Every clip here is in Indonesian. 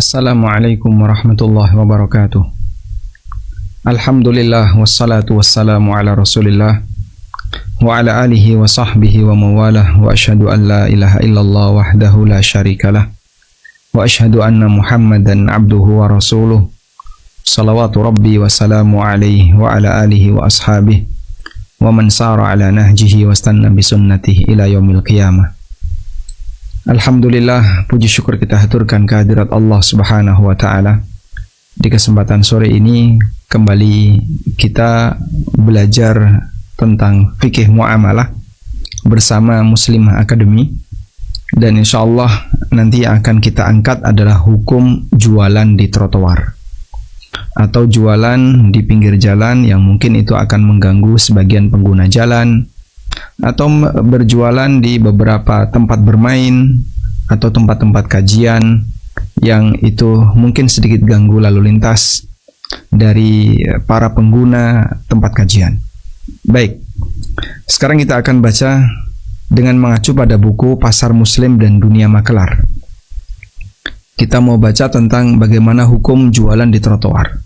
Assalamualaikum warahmatullahi wabarakatuh. Alhamdulillah wassalatu wassalamu ala Rasulillah wa ala alihi wa sahbihi wa mawalah wa asyhadu an la ilaha illallah wahdahu la syarikalah wa asyhadu anna Muhammadan abduhu wa rasuluh. Salawatu rabbi wa salamu alaihi wa ala alihi wa ashabihi wa man sara ala nahjihi wa istanna bi sunnatihi ila yaumil qiyamah. Alhamdulillah, puji syukur kita haturkan kehadirat Allah Subhanahu wa taala. Di kesempatan sore ini kembali kita belajar tentang fikih muamalah bersama Muslimah Academy, dan insyaallah nanti yang akan kita angkat adalah hukum jualan di trotoar atau jualan di pinggir jalan yang mungkin itu akan mengganggu sebagian pengguna jalan, atau berjualan di beberapa tempat bermain atau tempat-tempat kajian yang itu mungkin sedikit ganggu lalu lintas dari para pengguna tempat kajian. Baik, sekarang kita akan baca dengan mengacu pada buku Pasar Muslim dan Dunia Makelar. Kita mau baca tentang bagaimana hukum jualan di trotoar.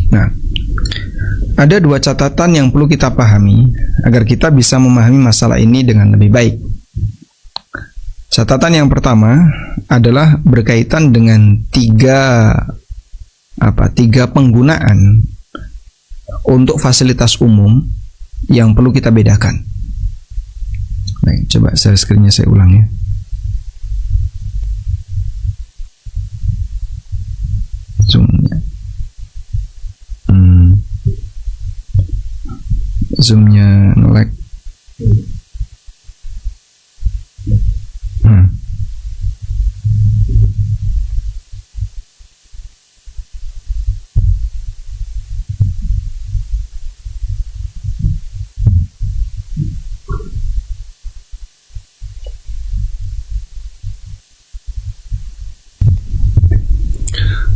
Nah, ada dua catatan yang perlu kita pahami agar kita bisa memahami masalah ini dengan lebih baik. Catatan yang pertama adalah berkaitan dengan tiga penggunaan untuk fasilitas umum yang perlu kita bedakan. Baik, coba share screen-nya saya ulang ya. Zoom-nya. Zoom-nya nge-lag.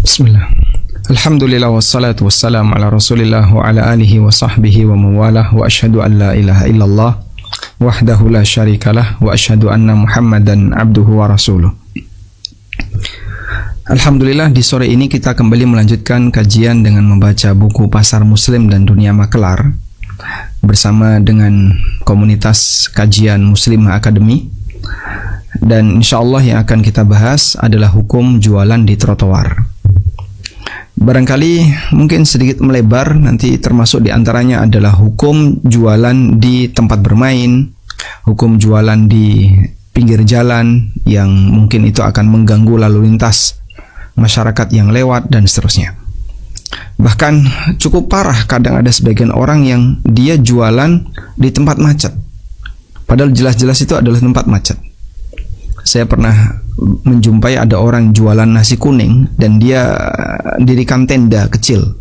Bismillah. Alhamdulillah wassalatu wassalamu ala Rasulillah wa ala alihi wa sahbihi wa mawalah wa asyhadu an la ilaha illallah wahdahu la syarikalah wa asyhadu anna Muhammadan abduhu wa rasuluh. Alhamdulillah, di sore ini kita kembali melanjutkan kajian dengan membaca buku Pasar Muslim dan Dunia Makelar bersama dengan komunitas kajian Muslimah Academy, dan insyaallah yang akan kita bahas adalah hukum jualan di trotoar. Barangkali mungkin sedikit melebar, nanti termasuk diantaranya adalah hukum jualan di tempat bermain, hukum jualan di pinggir jalan yang mungkin itu akan mengganggu lalu lintas masyarakat yang lewat, dan seterusnya. Bahkan cukup parah, kadang ada sebagian orang yang dia jualan di tempat macet, padahal jelas-jelas itu adalah tempat macet. Saya pernah menjumpai ada orang jualan nasi kuning dan dia dirikan tenda kecil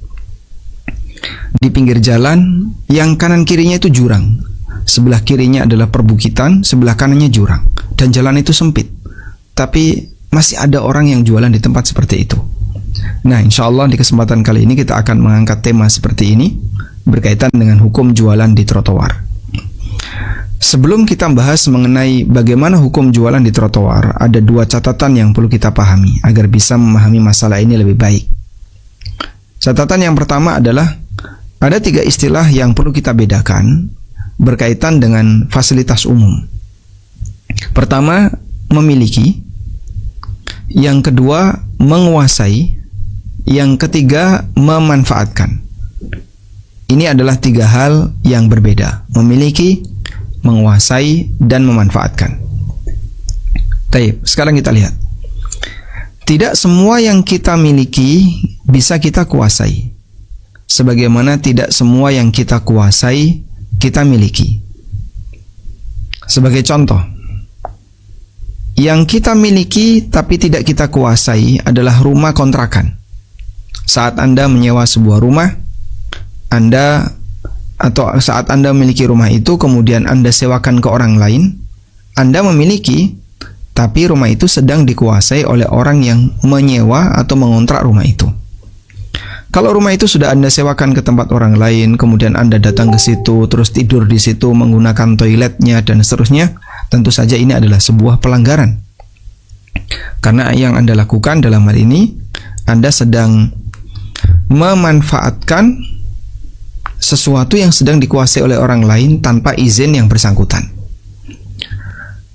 di pinggir jalan yang kanan kirinya itu jurang. Sebelah kirinya adalah perbukitan, sebelah kanannya jurang, dan jalan itu sempit. Tapi masih ada orang yang jualan di tempat seperti itu. Nah, insyaallah di kesempatan kali ini kita akan mengangkat tema seperti ini berkaitan dengan hukum jualan di trotoar. Sebelum kita bahas mengenai bagaimana hukum jualan di trotoar, ada dua catatan yang perlu kita pahami agar bisa memahami masalah ini lebih baik. Catatan yang pertama adalah ada tiga istilah yang perlu kita bedakan berkaitan dengan fasilitas umum. Pertama, memiliki. Yang kedua, menguasai. Yang ketiga, memanfaatkan. Ini adalah tiga hal yang berbeda: memiliki, menguasai, dan memanfaatkan. Baik, sekarang kita lihat. Tidak semua yang kita miliki bisa kita kuasai, sebagaimana tidak semua yang kita kuasai kita miliki. Sebagai contoh, yang kita miliki tapi tidak kita kuasai adalah rumah kontrakan. Saat Anda menyewa sebuah rumah, saat Anda memiliki rumah itu kemudian Anda sewakan ke orang lain, Anda memiliki, tapi rumah itu sedang dikuasai oleh orang yang menyewa atau mengontrak rumah itu. Kalau rumah itu sudah Anda sewakan ke tempat orang lain, kemudian Anda datang ke situ, terus tidur di situ, menggunakan toiletnya dan seterusnya, tentu saja ini adalah sebuah pelanggaran. Karena yang Anda lakukan dalam hal ini, Anda sedang memanfaatkan sesuatu yang sedang dikuasai oleh orang lain tanpa izin yang bersangkutan.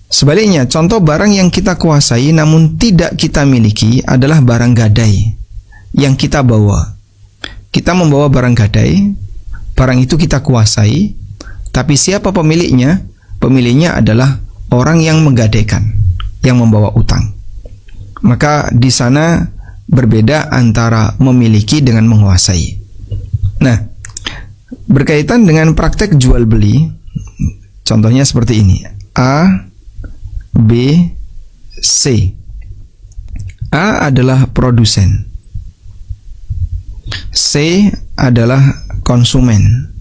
Sebaliknya, contoh barang yang kita kuasai namun tidak kita miliki adalah barang gadai yang kita bawa. Kita membawa barang gadai, barang itu kita kuasai, tapi siapa pemiliknya? Pemiliknya adalah orang yang menggadaikan, yang membawa utang. Maka di sana berbeda antara memiliki dengan menguasai. Nah, berkaitan dengan praktek jual beli, contohnya seperti ini. A, B, C. A adalah produsen, C adalah konsumen,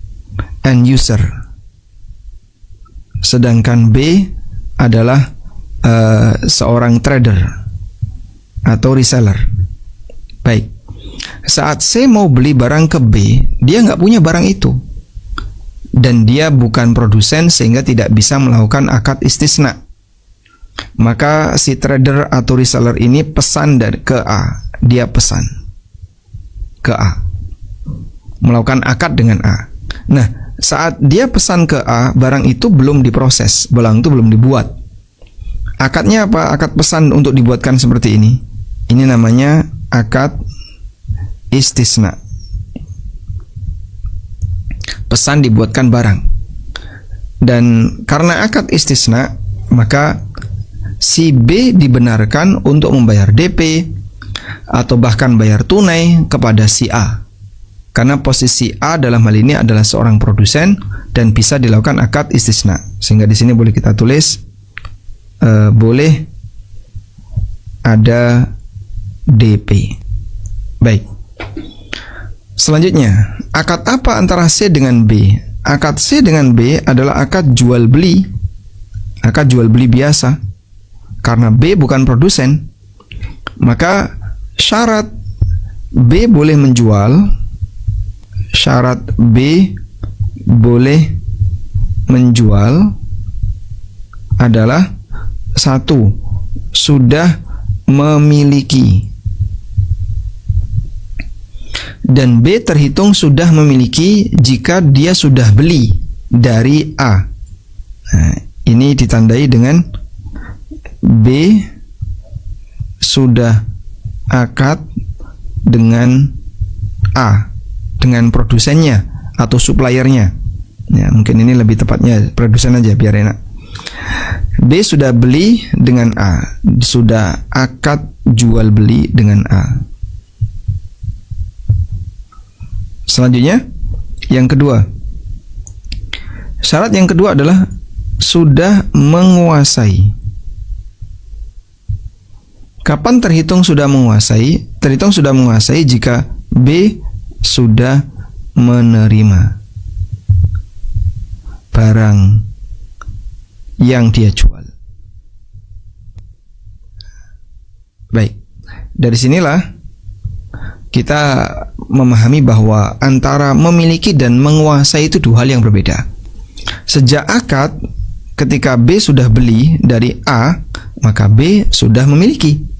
end user, sedangkan B adalah seorang trader atau reseller. Baik, saat C mau beli barang ke B, dia nggak punya barang itu, dan dia bukan produsen sehingga tidak bisa melakukan akad istisna. Maka si trader atau reseller ini pesan ke A, dia pesan ke A, melakukan akad dengan A. Nah, saat dia pesan ke A, barang itu belum diproses, barang itu belum dibuat. Akadnya apa? Akad pesan untuk dibuatkan seperti ini. Ini namanya akad istisna. Pesan dibuatkan barang. Dan karena akad istisna, maka si B dibenarkan untuk membayar DP atau bahkan bayar tunai kepada si A. Karena posisi A dalam hal ini adalah seorang produsen dan bisa dilakukan akad istisna. Sehingga di sini boleh kita tulis boleh ada DP. Baik. Selanjutnya, akad apa antara C dengan B? Akad C dengan B adalah akad jual beli. Akad jual beli biasa. Karena B bukan produsen, maka syarat B boleh menjual, syarat B boleh menjual adalah satu, sudah memiliki, dan B terhitung sudah memiliki jika dia sudah beli dari A. Nah, ini ditandai dengan B sudah akad dengan A, dengan produsennya atau suppliernya. Ya, mungkin ini lebih tepatnya produsen aja biar enak. B sudah beli dengan A, sudah akad jual beli dengan A. Selanjutnya, yang kedua, syarat yang kedua adalah sudah menguasai. Kapan terhitung sudah menguasai? Terhitung sudah menguasai jika B sudah menerima barang yang dia jual. Baik, dari sinilah kita memahami bahwa antara memiliki dan menguasai itu dua hal yang berbeda. Sejak akad, ketika B sudah beli dari A, maka B sudah memiliki.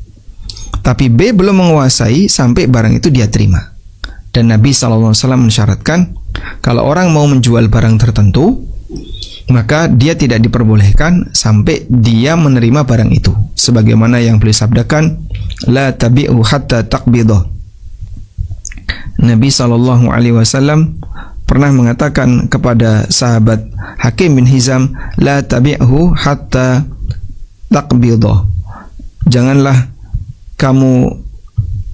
Tapi B belum menguasai sampai barang itu dia terima. Dan Nabi SAW mensyaratkan, kalau orang mau menjual barang tertentu, maka dia tidak diperbolehkan sampai dia menerima barang itu. Sebagaimana yang beliau sabdakan, la tabi'u hatta taqbidah. Nabi SAW pernah mengatakan kepada sahabat Hakim bin Hizam, la tabi'hu hatta taqbidah. Janganlah kamu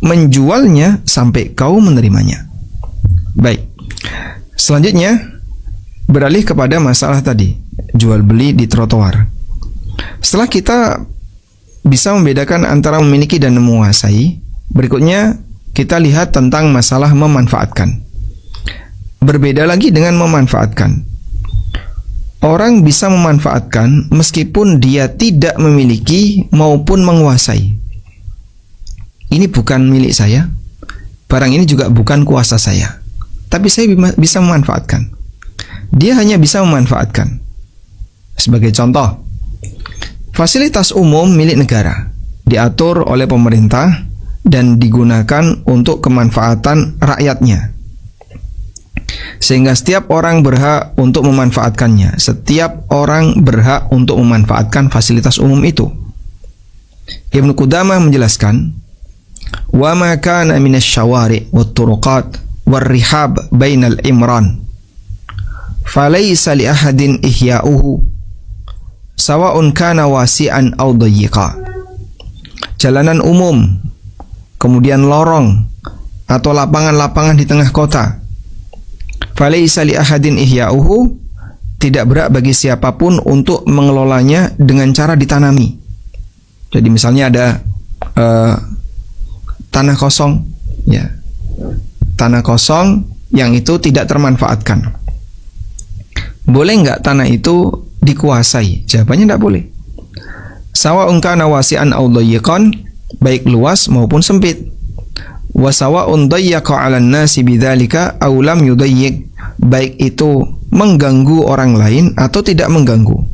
menjualnya sampai kau menerimanya. Baik. Selanjutnya, beralih kepada masalah tadi, jual beli di trotoar. Setelah kita bisa membedakan antara memiliki dan menguasai, berikutnya kita lihat tentang masalah memanfaatkan. Berbeda lagi dengan memanfaatkan. orang bisa memanfaatkan meskipun dia tidak memiliki maupun menguasai. Ini bukan milik saya, barang ini juga bukan kuasa saya, tapi saya bisa memanfaatkan. Dia hanya bisa memanfaatkan. Sebagai contoh, fasilitas umum milik negara diatur oleh pemerintah dan digunakan untuk kemanfaatan rakyatnya, sehingga setiap orang berhak untuk memanfaatkannya. Setiap orang berhak untuk memanfaatkan fasilitas umum itu. Ibnu Qudamah menjelaskan, wa ma kana minasyawari' wat-turuqat war-rihab bainal imran falaysa li ahadin ihya'uhu sawa'un kana wasi'an aw dayyiqa. Jalanan umum, kemudian lorong atau lapangan-lapangan di tengah kota, falaysa li ahadin ihya'uhu, tidak berhak bagi siapapun untuk mengelolanya dengan cara ditanami. Jadi misalnya ada tanah kosong, ya, tanah kosong yang itu tidak termanfaatkan. Boleh nggak tanah itu dikuasai? Jawabannya tidak boleh. Sawa'un kana wasi'an aw dayyiqan, baik luas maupun sempit. Wa sawa'un dayyaqa 'alan nasi bidzalika aw lam yudayyiq, baik itu mengganggu orang lain atau tidak mengganggu.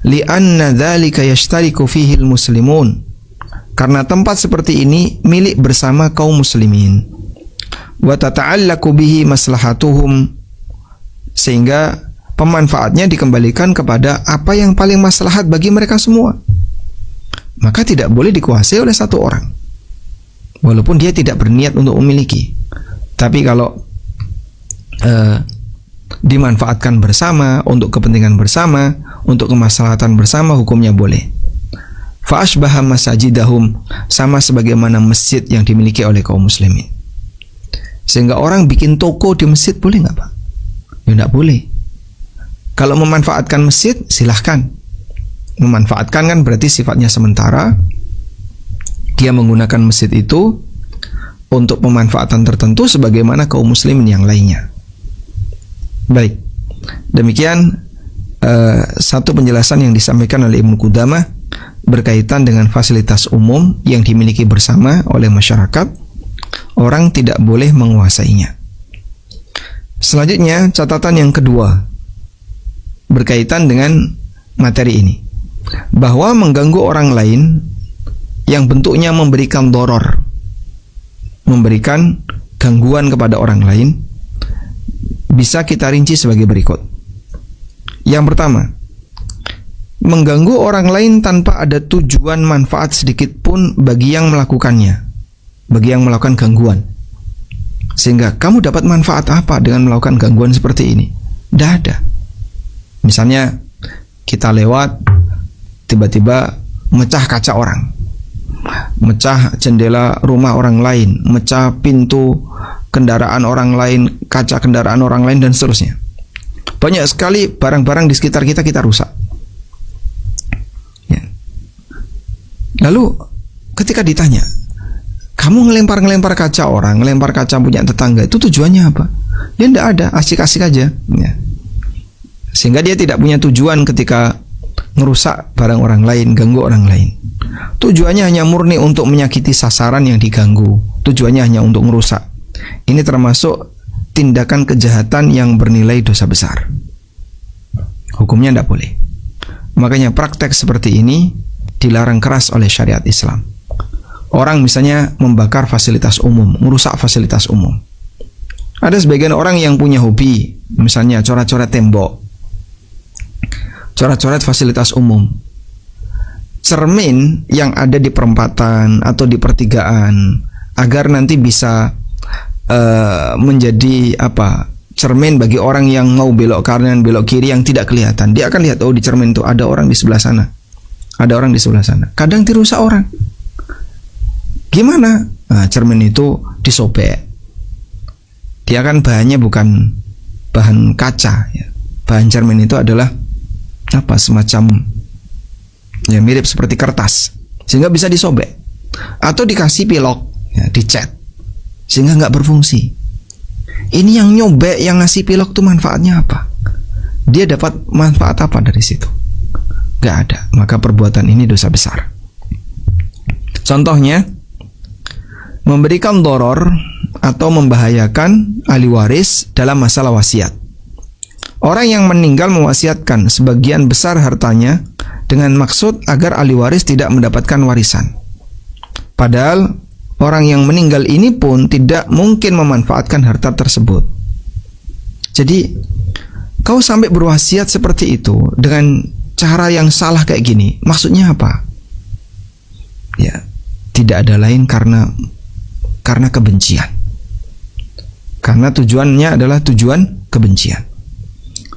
Li'anna dzalika yashtariku fihi al-muslimun, karena tempat seperti ini milik bersama kaum muslimin. Wa tata'allaqu bihi maslahatuhum, sehingga pemanfaatnya dikembalikan kepada apa yang paling maslahat bagi mereka semua. Maka tidak boleh dikuasai oleh satu orang, walaupun dia tidak berniat untuk memiliki. Tapi kalau dimanfaatkan bersama, untuk kepentingan bersama, untuk kemaslahatan bersama, hukumnya boleh. Fa asbaha masajidahum, sama sebagaimana masjid yang dimiliki oleh kaum muslimin. Sehingga orang bikin toko di masjid boleh nggak, Pak? Ya nggak boleh. Kalau memanfaatkan masjid, silahkan. Memanfaatkan kan berarti sifatnya sementara. Dia menggunakan masjid itu untuk pemanfaatan tertentu sebagaimana kaum muslimin yang lainnya. Baik, demikian satu penjelasan yang disampaikan oleh Ibnu Qudamah berkaitan dengan fasilitas umum yang dimiliki bersama oleh masyarakat. Orang tidak boleh menguasainya. Selanjutnya, catatan yang kedua berkaitan dengan materi ini, bahwa mengganggu orang lain yang bentuknya memberikan doror, memberikan gangguan kepada orang lain, bisa kita rinci sebagai berikut. Yang pertama, mengganggu orang lain tanpa ada tujuan manfaat sedikit pun bagi yang melakukannya, bagi yang melakukan gangguan. Sehingga kamu dapat manfaat apa dengan melakukan gangguan seperti ini? Tidak ada. Misalnya kita lewat, tiba-tiba mecah kaca orang, mecah jendela rumah orang lain, mecah pintu kendaraan orang lain, kaca kendaraan orang lain, dan seterusnya. Banyak sekali barang-barang di sekitar kita rusak. Ya. Lalu ketika ditanya, kamu ngelempar kaca orang, ngelempar kaca punya tetangga, itu tujuannya apa? Ya tidak ada, asik-asik aja. Ya. Sehingga dia tidak punya tujuan ketika ngerusak barang orang lain, ganggu orang lain. Tujuannya hanya murni untuk menyakiti sasaran yang diganggu. Tujuannya hanya untuk merusak. Ini termasuk tindakan kejahatan yang bernilai dosa besar. Hukumnya tidak boleh. Makanya praktek seperti ini dilarang keras oleh syariat Islam. Orang misalnya membakar fasilitas umum, merusak fasilitas umum. Ada sebagian orang yang punya hobi, misalnya coret-coret tembok, coret-coret fasilitas umum. Cermin yang ada di perempatan atau di pertigaan, agar nanti bisa menjadi cermin bagi orang yang mau belok kanan, belok kiri yang tidak kelihatan. Dia akan lihat, oh di cermin itu ada orang di sebelah sana, ada orang di sebelah sana. Kadang dirusak orang. Gimana? Nah, cermin itu disobek. Dia kan bahannya bukan bahan kaca, ya. Bahan cermin itu adalah semacam ya mirip seperti kertas, sehingga bisa disobek atau dikasih pilok, ya, dicat sehingga nggak berfungsi. Ini yang nyobek, yang ngasih pilok tuh manfaatnya apa? dia dapat manfaat apa dari situ? Gak ada. Maka perbuatan ini dosa besar. Contohnya, memberikan doror atau membahayakan ahli waris dalam masalah wasiat. Orang yang meninggal mewasiatkan sebagian besar hartanya dengan maksud agar ahli waris tidak mendapatkan warisan. Padahal orang yang meninggal ini pun tidak mungkin memanfaatkan harta tersebut. Jadi, kau sampai berwasiat seperti itu dengan cara yang salah kayak gini, maksudnya apa? Ya, tidak ada lain karena kebencian. Karena tujuannya adalah tujuan kebencian.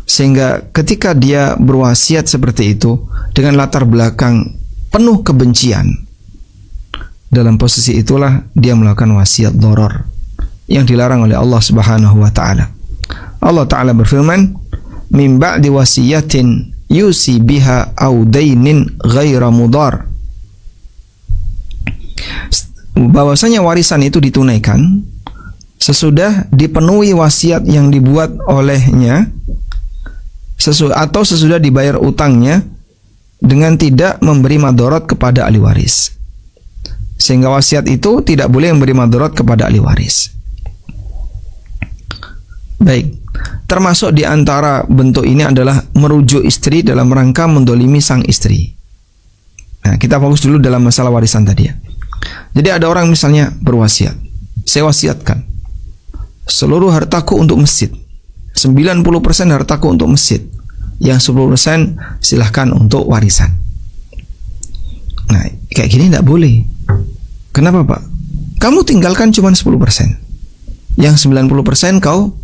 Sehingga ketika dia berwasiat seperti itu dengan latar belakang penuh kebencian, dalam posisi itulah dia melakukan wasiat doror yang dilarang oleh Allah Subhanahu wa taala. Allah taala berfirman, "Min ba'di wasiyatin yusi biha aw dainin ghaira mudar." Bahwasanya warisan itu ditunaikan sesudah dipenuhi wasiat yang dibuat olehnya atau sesudah dibayar utangnya dengan tidak memberi madorot kepada ahli waris. Sehingga wasiat itu tidak boleh memberi madorot kepada ahli waris. Baik, termasuk di antara bentuk ini adalah merujuk istri dalam rangka mendolimi sang istri. Nah, kita fokus dulu dalam masalah warisan tadi ya. Jadi ada orang misalnya berwasiat, saya wasiatkan seluruh hartaku untuk masjid, 90% hartaku untuk masjid, yang 10% silahkan untuk warisan. Nah, kayak gini tidak boleh. Kenapa Pak? Kamu tinggalkan cuma 10%, yang 90% kau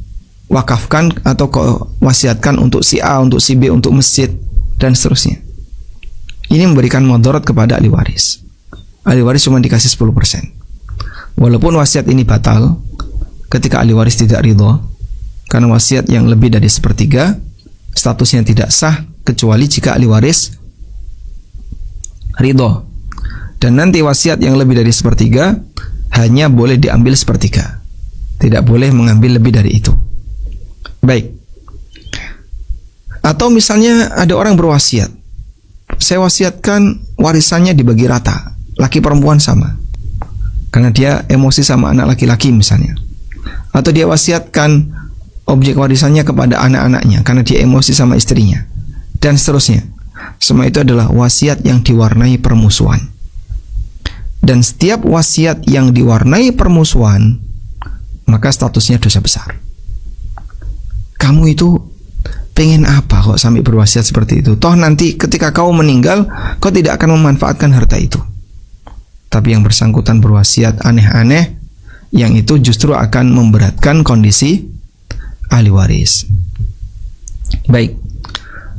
wakafkan atau kau wasiatkan untuk si A, untuk si B, untuk masjid, dan seterusnya. Ini memberikan mudarat kepada ahli waris. Ahli waris cuma dikasih 10%. Walaupun wasiat ini batal ketika ahli waris tidak ridho, karena wasiat yang lebih dari 1/3 statusnya tidak sah kecuali jika ahli waris ridho. Dan nanti wasiat yang lebih dari 1/3 hanya boleh diambil 1/3, tidak boleh mengambil lebih dari itu. Baik. Atau misalnya ada orang berwasiat, saya wasiatkan warisannya dibagi rata, laki perempuan sama, karena dia emosi sama anak laki-laki misalnya. Atau dia wasiatkan objek warisannya kepada anak-anaknya karena dia emosi sama istrinya, dan seterusnya. Semua itu adalah wasiat yang diwarnai permusuhan. Dan setiap wasiat yang diwarnai permusuhan, maka statusnya dosa besar. Kamu itu pengen apa kok sampai berwasiat seperti itu? Toh nanti ketika kau meninggal, kau tidak akan memanfaatkan harta itu. Tapi yang bersangkutan berwasiat aneh-aneh, yang itu justru akan memberatkan kondisi ahli waris. Baik,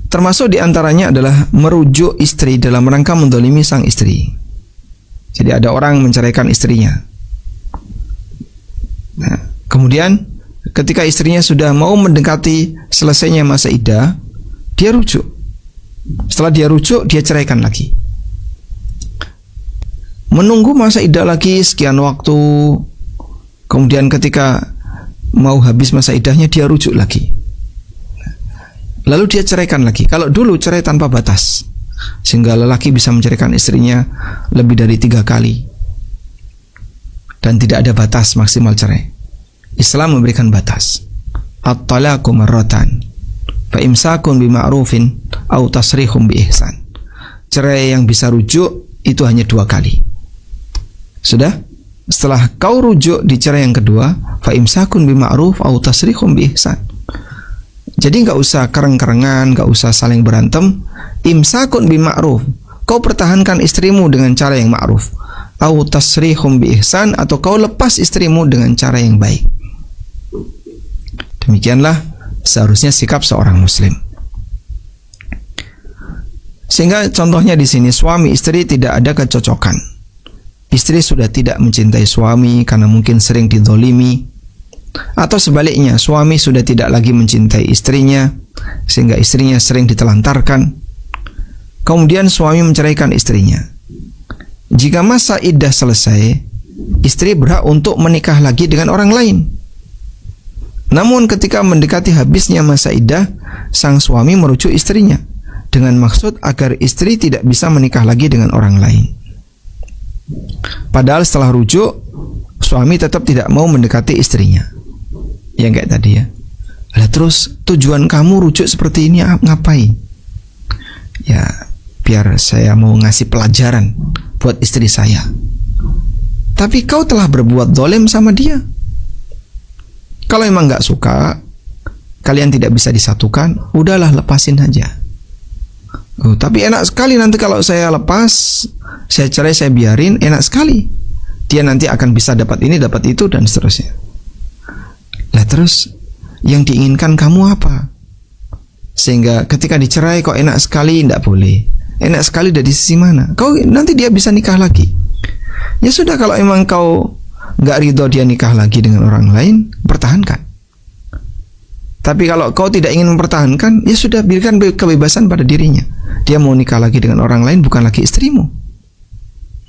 termasuk diantaranya adalah merujuk istri dalam rangka mendolimi sang istri. Jadi ada orang menceraikan istrinya. Nah, kemudian ketika istrinya sudah mau mendekati selesainya masa iddah, dia rujuk. Setelah dia rujuk, dia ceraikan lagi. Menunggu masa iddah lagi sekian waktu. Kemudian ketika mau habis masa iddahnya, dia rujuk lagi. Lalu dia ceraikan lagi. Kalau dulu cerai tanpa batas, sehingga lelaki bisa menceraikan istrinya lebih dari 3 kali, dan tidak ada batas maksimal cerai. Islam memberikan batas. At-talaqu marratan fa imsakun bima'rufin aw tasrihum bi ihsan. Cerai yang bisa rujuk itu hanya 2 kali. Sudah? Setelah kau rujuk di cerai yang kedua, fa imsakun bima'ruf aw tasrihum bi ihsan. Jadi enggak usah kereng-kerengan, enggak usah saling berantem. Imsakun bima'ruf, kau pertahankan istrimu dengan cara yang ma'ruf. Aw tasrihum bi ihsan, atau kau lepas istrimu dengan cara yang baik. Demikianlah seharusnya sikap seorang muslim. Sehingga contohnya di sini, suami istri tidak ada kecocokan. Istri sudah tidak mencintai suami karena mungkin sering dizalimi, atau sebaliknya, suami sudah tidak lagi mencintai istrinya sehingga istrinya sering ditelantarkan. Kemudian suami menceraikan istrinya. Jika masa iddah selesai, istri berhak untuk menikah lagi dengan orang lain. Namun ketika mendekati habisnya masa iddah, sang suami merujuk istrinya dengan maksud agar istri tidak bisa menikah lagi dengan orang lain. Padahal setelah rujuk, suami tetap tidak mau mendekati istrinya. Yang kayak tadi ya. Lah terus tujuan kamu rujuk seperti ini ngapain? Ya, biar saya mau ngasih pelajaran buat istri saya. Tapi kau telah berbuat zalim sama dia. Kalau emang gak suka, kalian tidak bisa disatukan, udahlah lepasin aja. Oh, tapi enak sekali nanti kalau saya lepas, saya cerai, saya biarin, enak sekali. Dia nanti akan bisa dapat ini, dapat itu, dan seterusnya. Lah terus, yang diinginkan kamu apa? Sehingga ketika dicerai kok enak sekali, tidak boleh. Enak sekali dari sisi mana? Kau nanti dia bisa nikah lagi. Ya sudah, kalau emang kau nggak ridho dia nikah lagi dengan orang lain, pertahankan. Tapi kalau kau tidak ingin mempertahankan, ya sudah, berikan kebebasan pada dirinya. Dia mau nikah lagi dengan orang lain, bukan lagi istrimu.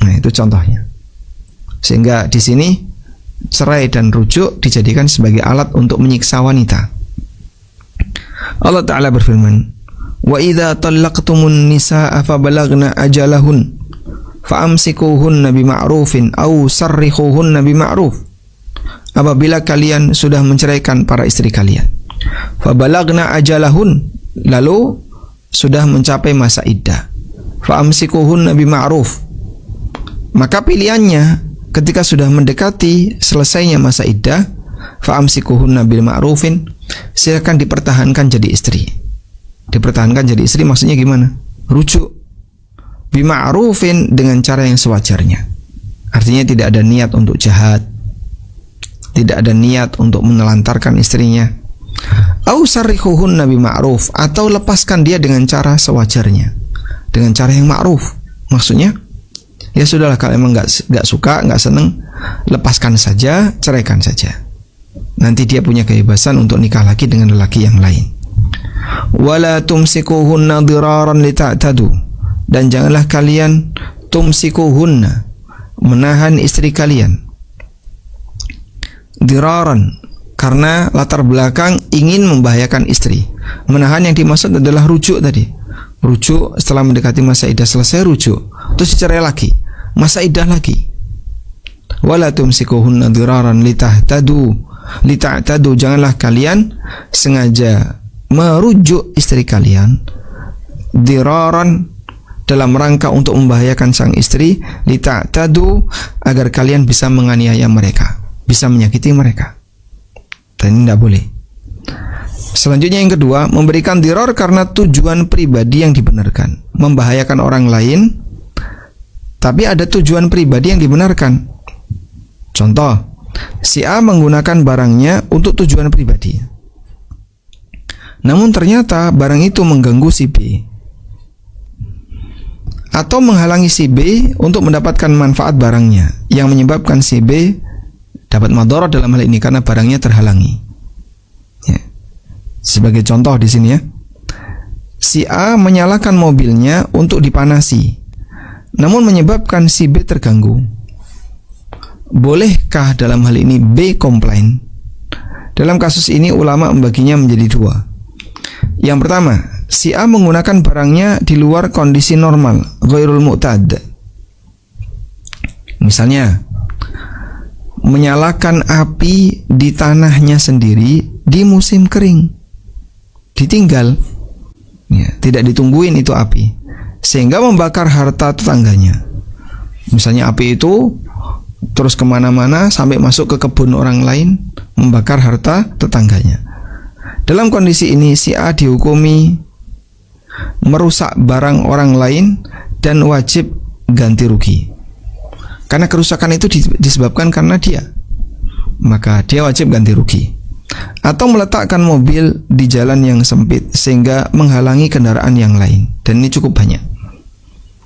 Nah, itu contohnya. Sehingga di sini cerai dan rujuk dijadikan sebagai alat untuk menyiksa wanita. Allah Ta'ala berfirman, "Wa idza talaqtumun nisaa fa balagna ajalahun fa'amsikuhunna bima'rufin aw sarrihuhunna bima'ruf." Apabila kalian sudah menceraikan para istri kalian, fa balagna ajalahun, lalu sudah mencapai masa iddah, fa'amsikuhunna bima'ruf, maka pilihannya ketika sudah mendekati selesainya masa iddah, fa'amsikuhunna bil ma'rufin, silakan dipertahankan jadi istri. Dipertahankan jadi istri maksudnya gimana? Rujuk. Bima'rufin, dengan cara yang sewajarnya. Artinya tidak ada niat untuk jahat, tidak ada niat untuk menelantarkan istrinya. Au sarrihuhunna bima'ruf, atau lepaskan dia dengan cara sewajarnya, dengan cara yang ma'ruf. Maksudnya, ya sudahlah, kalau emang nggak suka, nggak seneng, lepaskan saja, ceraikan saja. Nanti dia punya kebebasan untuk nikah lagi dengan lelaki yang lain. Wala tumsikuhunna diraran lita'tadu, dan janganlah kalian tumsikuhunna, menahan istri kalian, diraran, karena latar belakang ingin membahayakan istri. Menahan yang dimaksud adalah rujuk tadi. Rujuk setelah mendekati masa iddah selesai, rujuk, terus cerai lagi, masa iddah lagi. Wala tumsikuhunna diraran lita'tadu, janganlah kalian sengaja merujuk istri kalian diraran, dalam rangka untuk membahayakan sang istri, lita'tadu, agar kalian bisa menganiaya mereka, bisa menyakiti mereka. Dan ini tidak boleh. Selanjutnya yang kedua, memberikan dirar karena tujuan pribadi yang dibenarkan. Membahayakan orang lain, tapi ada tujuan pribadi yang dibenarkan. Contoh, si A menggunakan barangnya untuk tujuan pribadi, namun ternyata barang itu mengganggu si B, atau menghalangi si B untuk mendapatkan manfaat barangnya, yang menyebabkan si B dapat madarat dalam hal ini karena barangnya terhalangi. Ya. Sebagai contoh di sini ya, si A menyalakan mobilnya untuk dipanasi, namun menyebabkan si B terganggu. Bolehkah dalam hal ini B komplain? Dalam kasus ini ulama membaginya menjadi dua. Yang pertama, si A menggunakan barangnya di luar kondisi normal, ghairul mu'tad. Misalnya, menyalakan api di tanahnya sendiri di musim kering, ditinggal, ya, tidak ditungguin itu api, sehingga membakar harta tetangganya. Misalnya api itu terus kemana-mana sampai masuk ke kebun orang lain, membakar harta tetangganya. Dalam kondisi ini si A dihukumi merusak barang orang lain dan wajib ganti rugi. Karena kerusakan itu disebabkan karena dia, maka dia wajib ganti rugi. Atau meletakkan mobil di jalan yang sempit sehingga menghalangi kendaraan yang lain, dan ini cukup banyak.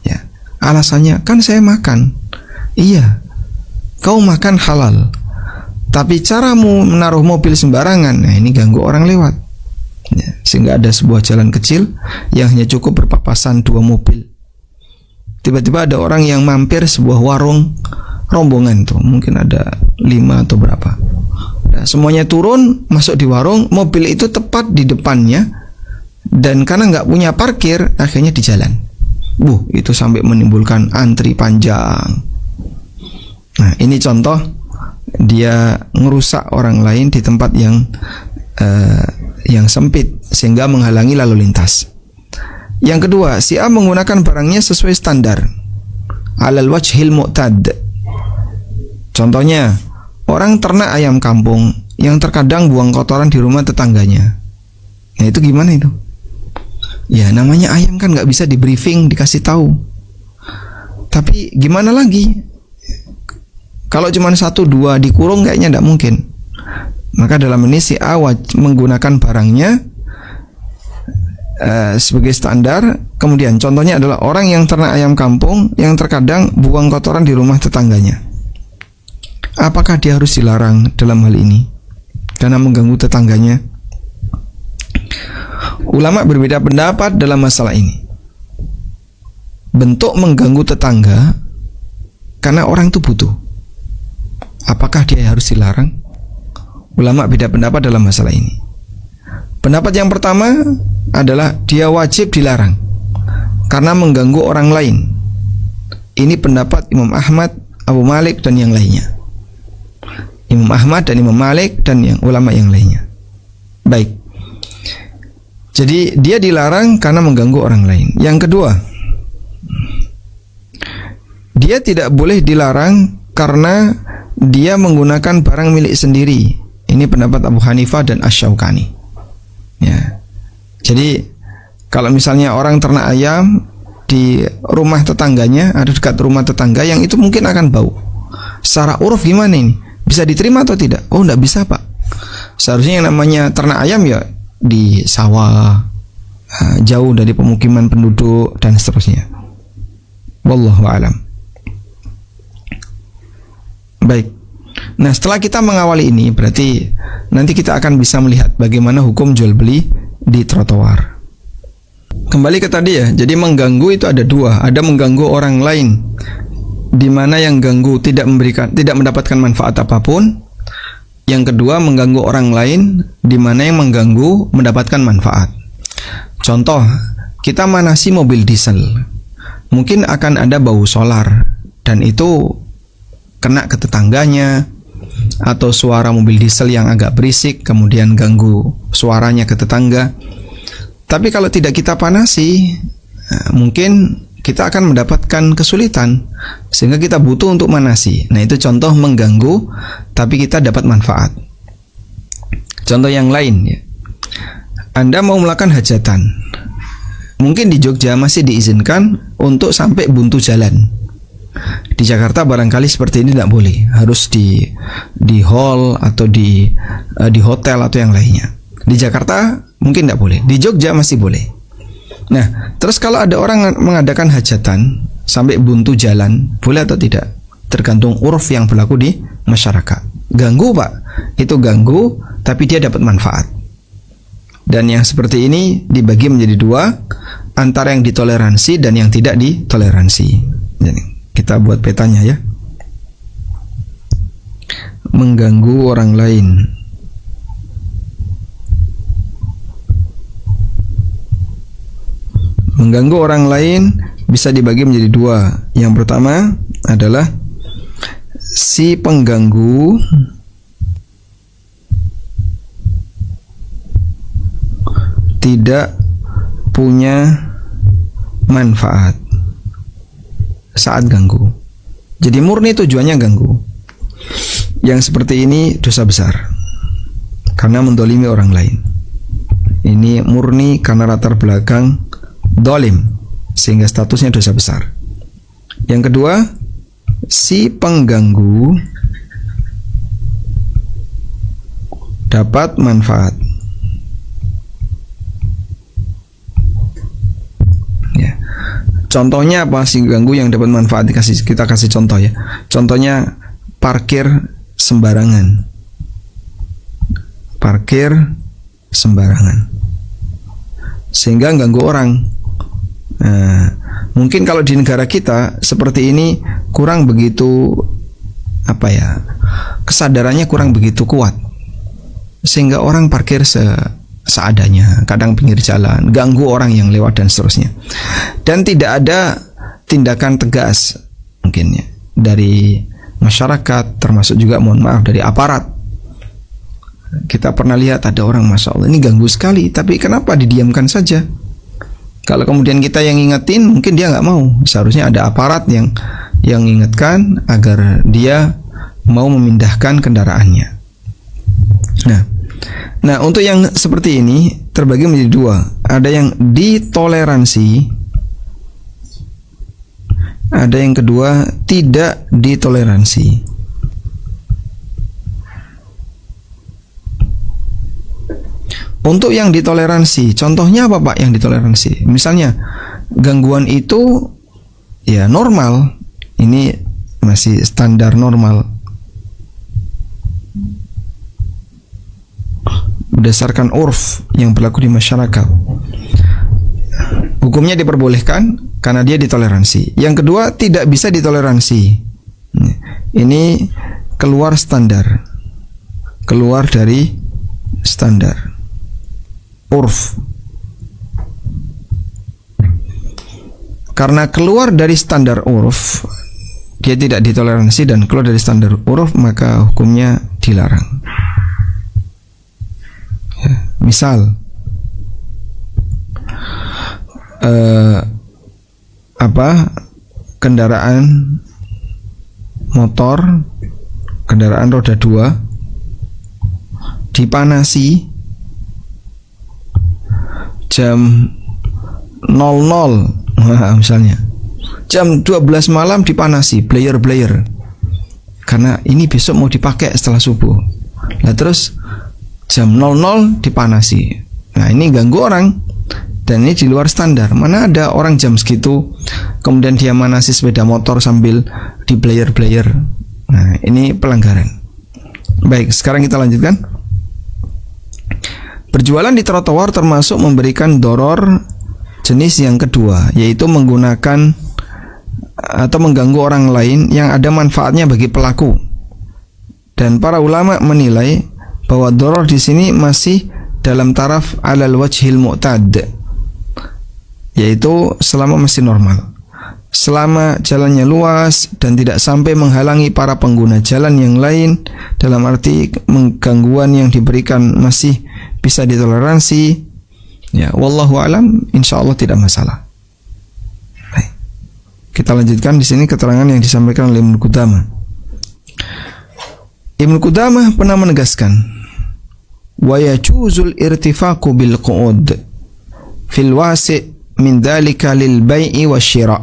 Ya, alasannya kan saya makan. Iya, kau makan halal, tapi caramu menaruh mobil sembarangan, nah ini ganggu orang lewat, ya, sehingga ada sebuah jalan kecil yang hanya cukup berpapasan dua mobil. Tiba-tiba ada orang yang mampir sebuah warung rombongan tuh, mungkin ada 5 atau berapa. Semuanya turun, masuk di warung, mobil itu tepat di depannya, dan karena nggak punya parkir, akhirnya di jalan. Itu sampai menimbulkan antri panjang. Nah, ini contoh dia ngerusak orang lain di tempat yang sempit sehingga menghalangi lalu lintas. Yang kedua, si A menggunakan barangnya sesuai standar, alal wajhil mu'tad. Contohnya, orang ternak ayam kampung yang terkadang buang kotoran di rumah tetangganya. Nah, itu gimana itu? Ya, namanya ayam kan nggak bisa di briefing, dikasih tahu. Tapi gimana lagi? Kalau cuma 1-2 dikurung kayaknya nggak mungkin. Maka dalam ini si A menggunakan barangnya sebagai standar. Kemudian contohnya adalah orang yang ternak ayam kampung yang terkadang buang kotoran di rumah tetangganya. Apakah dia harus dilarang dalam hal ini karena mengganggu tetangganya? Ulama berbeda pendapat dalam masalah ini. Bentuk mengganggu tetangga karena orang itu butuh, apakah dia harus dilarang? Ulama beda pendapat dalam masalah ini. Pendapat yang pertama adalah dia wajib dilarang karena mengganggu orang lain. Ini pendapat Imam Ahmad, Abu Malik dan yang lainnya. Imam Ahmad dan Imam Malik dan yang ulama yang lainnya. Baik. Jadi dia dilarang karena mengganggu orang lain. Yang kedua, dia tidak boleh dilarang karena dia menggunakan barang milik sendiri. Ini pendapat Abu Hanifah dan Asy-Syaukani. Ya. Jadi kalau misalnya orang ternak ayam di rumah tetangganya, ada dekat rumah tetangga yang itu mungkin akan bau. Secara uruf gimana ini? Bisa diterima atau tidak? Oh, enggak bisa, Pak. Seharusnya yang namanya ternak ayam ya di sawah, jauh dari pemukiman penduduk dan seterusnya. Wallahu a'lam. Baik. Nah, setelah kita mengawali ini, berarti nanti kita akan bisa melihat bagaimana hukum jual beli di trotoar. Kembali ke tadi ya. Jadi mengganggu itu ada dua. Ada mengganggu orang lain, di mana yang ganggu tidak mendapatkan manfaat apapun. Yang kedua, mengganggu orang lain, di mana yang mengganggu mendapatkan manfaat. Contoh, kita manasi mobil diesel, mungkin akan ada bau solar, dan itu kena ke tetangganya, atau suara mobil diesel yang agak berisik, kemudian ganggu suaranya ke tetangga. Tapi kalau tidak kita panasi, mungkin kita akan mendapatkan kesulitan sehingga kita butuh untuk manasi. Nah, itu contoh mengganggu tapi kita dapat manfaat. Contoh yang lain ya. Anda mau melakukan hajatan. Mungkin di Jogja masih diizinkan untuk sampai buntu jalan. Di Jakarta barangkali seperti ini tidak boleh. Harus di hall atau di hotel atau yang lainnya. Di Jakarta mungkin tidak boleh. Di Jogja masih boleh. Nah, terus kalau ada orang mengadakan hajatan sampai buntu jalan, boleh atau tidak? Tergantung uruf yang berlaku di masyarakat. Ganggu, Pak. Itu ganggu, tapi dia dapat manfaat. Dan yang seperti ini dibagi menjadi dua, antara yang ditoleransi dan yang tidak ditoleransi. Jadi, kita buat petanya ya. Mengganggu orang lain. Mengganggu orang lain bisa dibagi menjadi dua. Yang pertama adalah si pengganggu tidak punya manfaat saat ganggu. Jadi murni tujuannya ganggu. Yang seperti ini dosa besar karena mendolimi orang lain. Ini murni karena latar belakang dolim, sehingga statusnya dosa besar. Yang kedua, si pengganggu dapat manfaat. Ya. Contohnya apa si ganggu yang dapat manfaat? Kita kasih contoh ya. Contohnya parkir sembarangan. Parkir sembarangan. Sehingga ganggu orang. Nah, mungkin kalau di negara kita seperti ini kurang begitu kesadarannya kurang begitu kuat. sehingga orang parkir seadanya, kadang pinggir jalan, ganggu orang yang lewat dan seterusnya. Dan tidak ada tindakan tegas mungkin ya dari masyarakat, termasuk juga mohon maaf dari aparat. Kita pernah lihat ada orang, Masya Allah, ini ganggu sekali, tapi kenapa didiamkan saja? Kalau kemudian kita yang ingetin, mungkin dia nggak mau. Seharusnya ada aparat yang ingatkan agar dia mau memindahkan kendaraannya. Nah, untuk yang seperti ini terbagi menjadi dua. Ada yang ditoleransi, ada yang kedua tidak ditoleransi. Untuk yang ditoleransi, contohnya apa Pak yang ditoleransi? Misalnya gangguan itu ya normal, ini masih standar normal berdasarkan urf yang berlaku di masyarakat. Hukumnya diperbolehkan karena dia ditoleransi. Yang kedua tidak bisa ditoleransi. Ini keluar standar, keluar dari standar urf. Karena keluar dari standar urf, dia tidak ditoleransi dan keluar dari standar urf, maka hukumnya dilarang. Ya, misal kendaraan motor, kendaraan roda 2 dipanasi jam 00 misalnya, jam 12 malam dipanasi blayer karena ini besok mau dipakai setelah subuh. Nah terus jam 00 dipanasi. Nah ini ganggu orang dan ini di luar standar. Mana ada orang jam segitu kemudian dia manasi sepeda motor sambil di blayer. Nah ini pelanggaran. Baik, sekarang kita lanjutkan. Berjualan di trotoar termasuk memberikan doror jenis yang kedua, yaitu menggunakan atau mengganggu orang lain yang ada manfaatnya bagi pelaku. Dan para ulama menilai bahwa doror di sini masih dalam taraf alal wajhil mu'tad, yaitu selama masih normal, selama jalannya luas dan tidak sampai menghalangi para pengguna jalan yang lain, dalam arti gangguan yang diberikan masih bisa ditoleransi. Ya, wallahu alam, insyaallah tidak masalah. Baik. Kita lanjutkan di sini keterangan yang disampaikan oleh Ibnu Qudamah. Ibnu Qudamah pernah menegaskan, wa yajuzul irtifaqu bil qu'ud fil wasi' min dzalika lil bai'i wasyira'.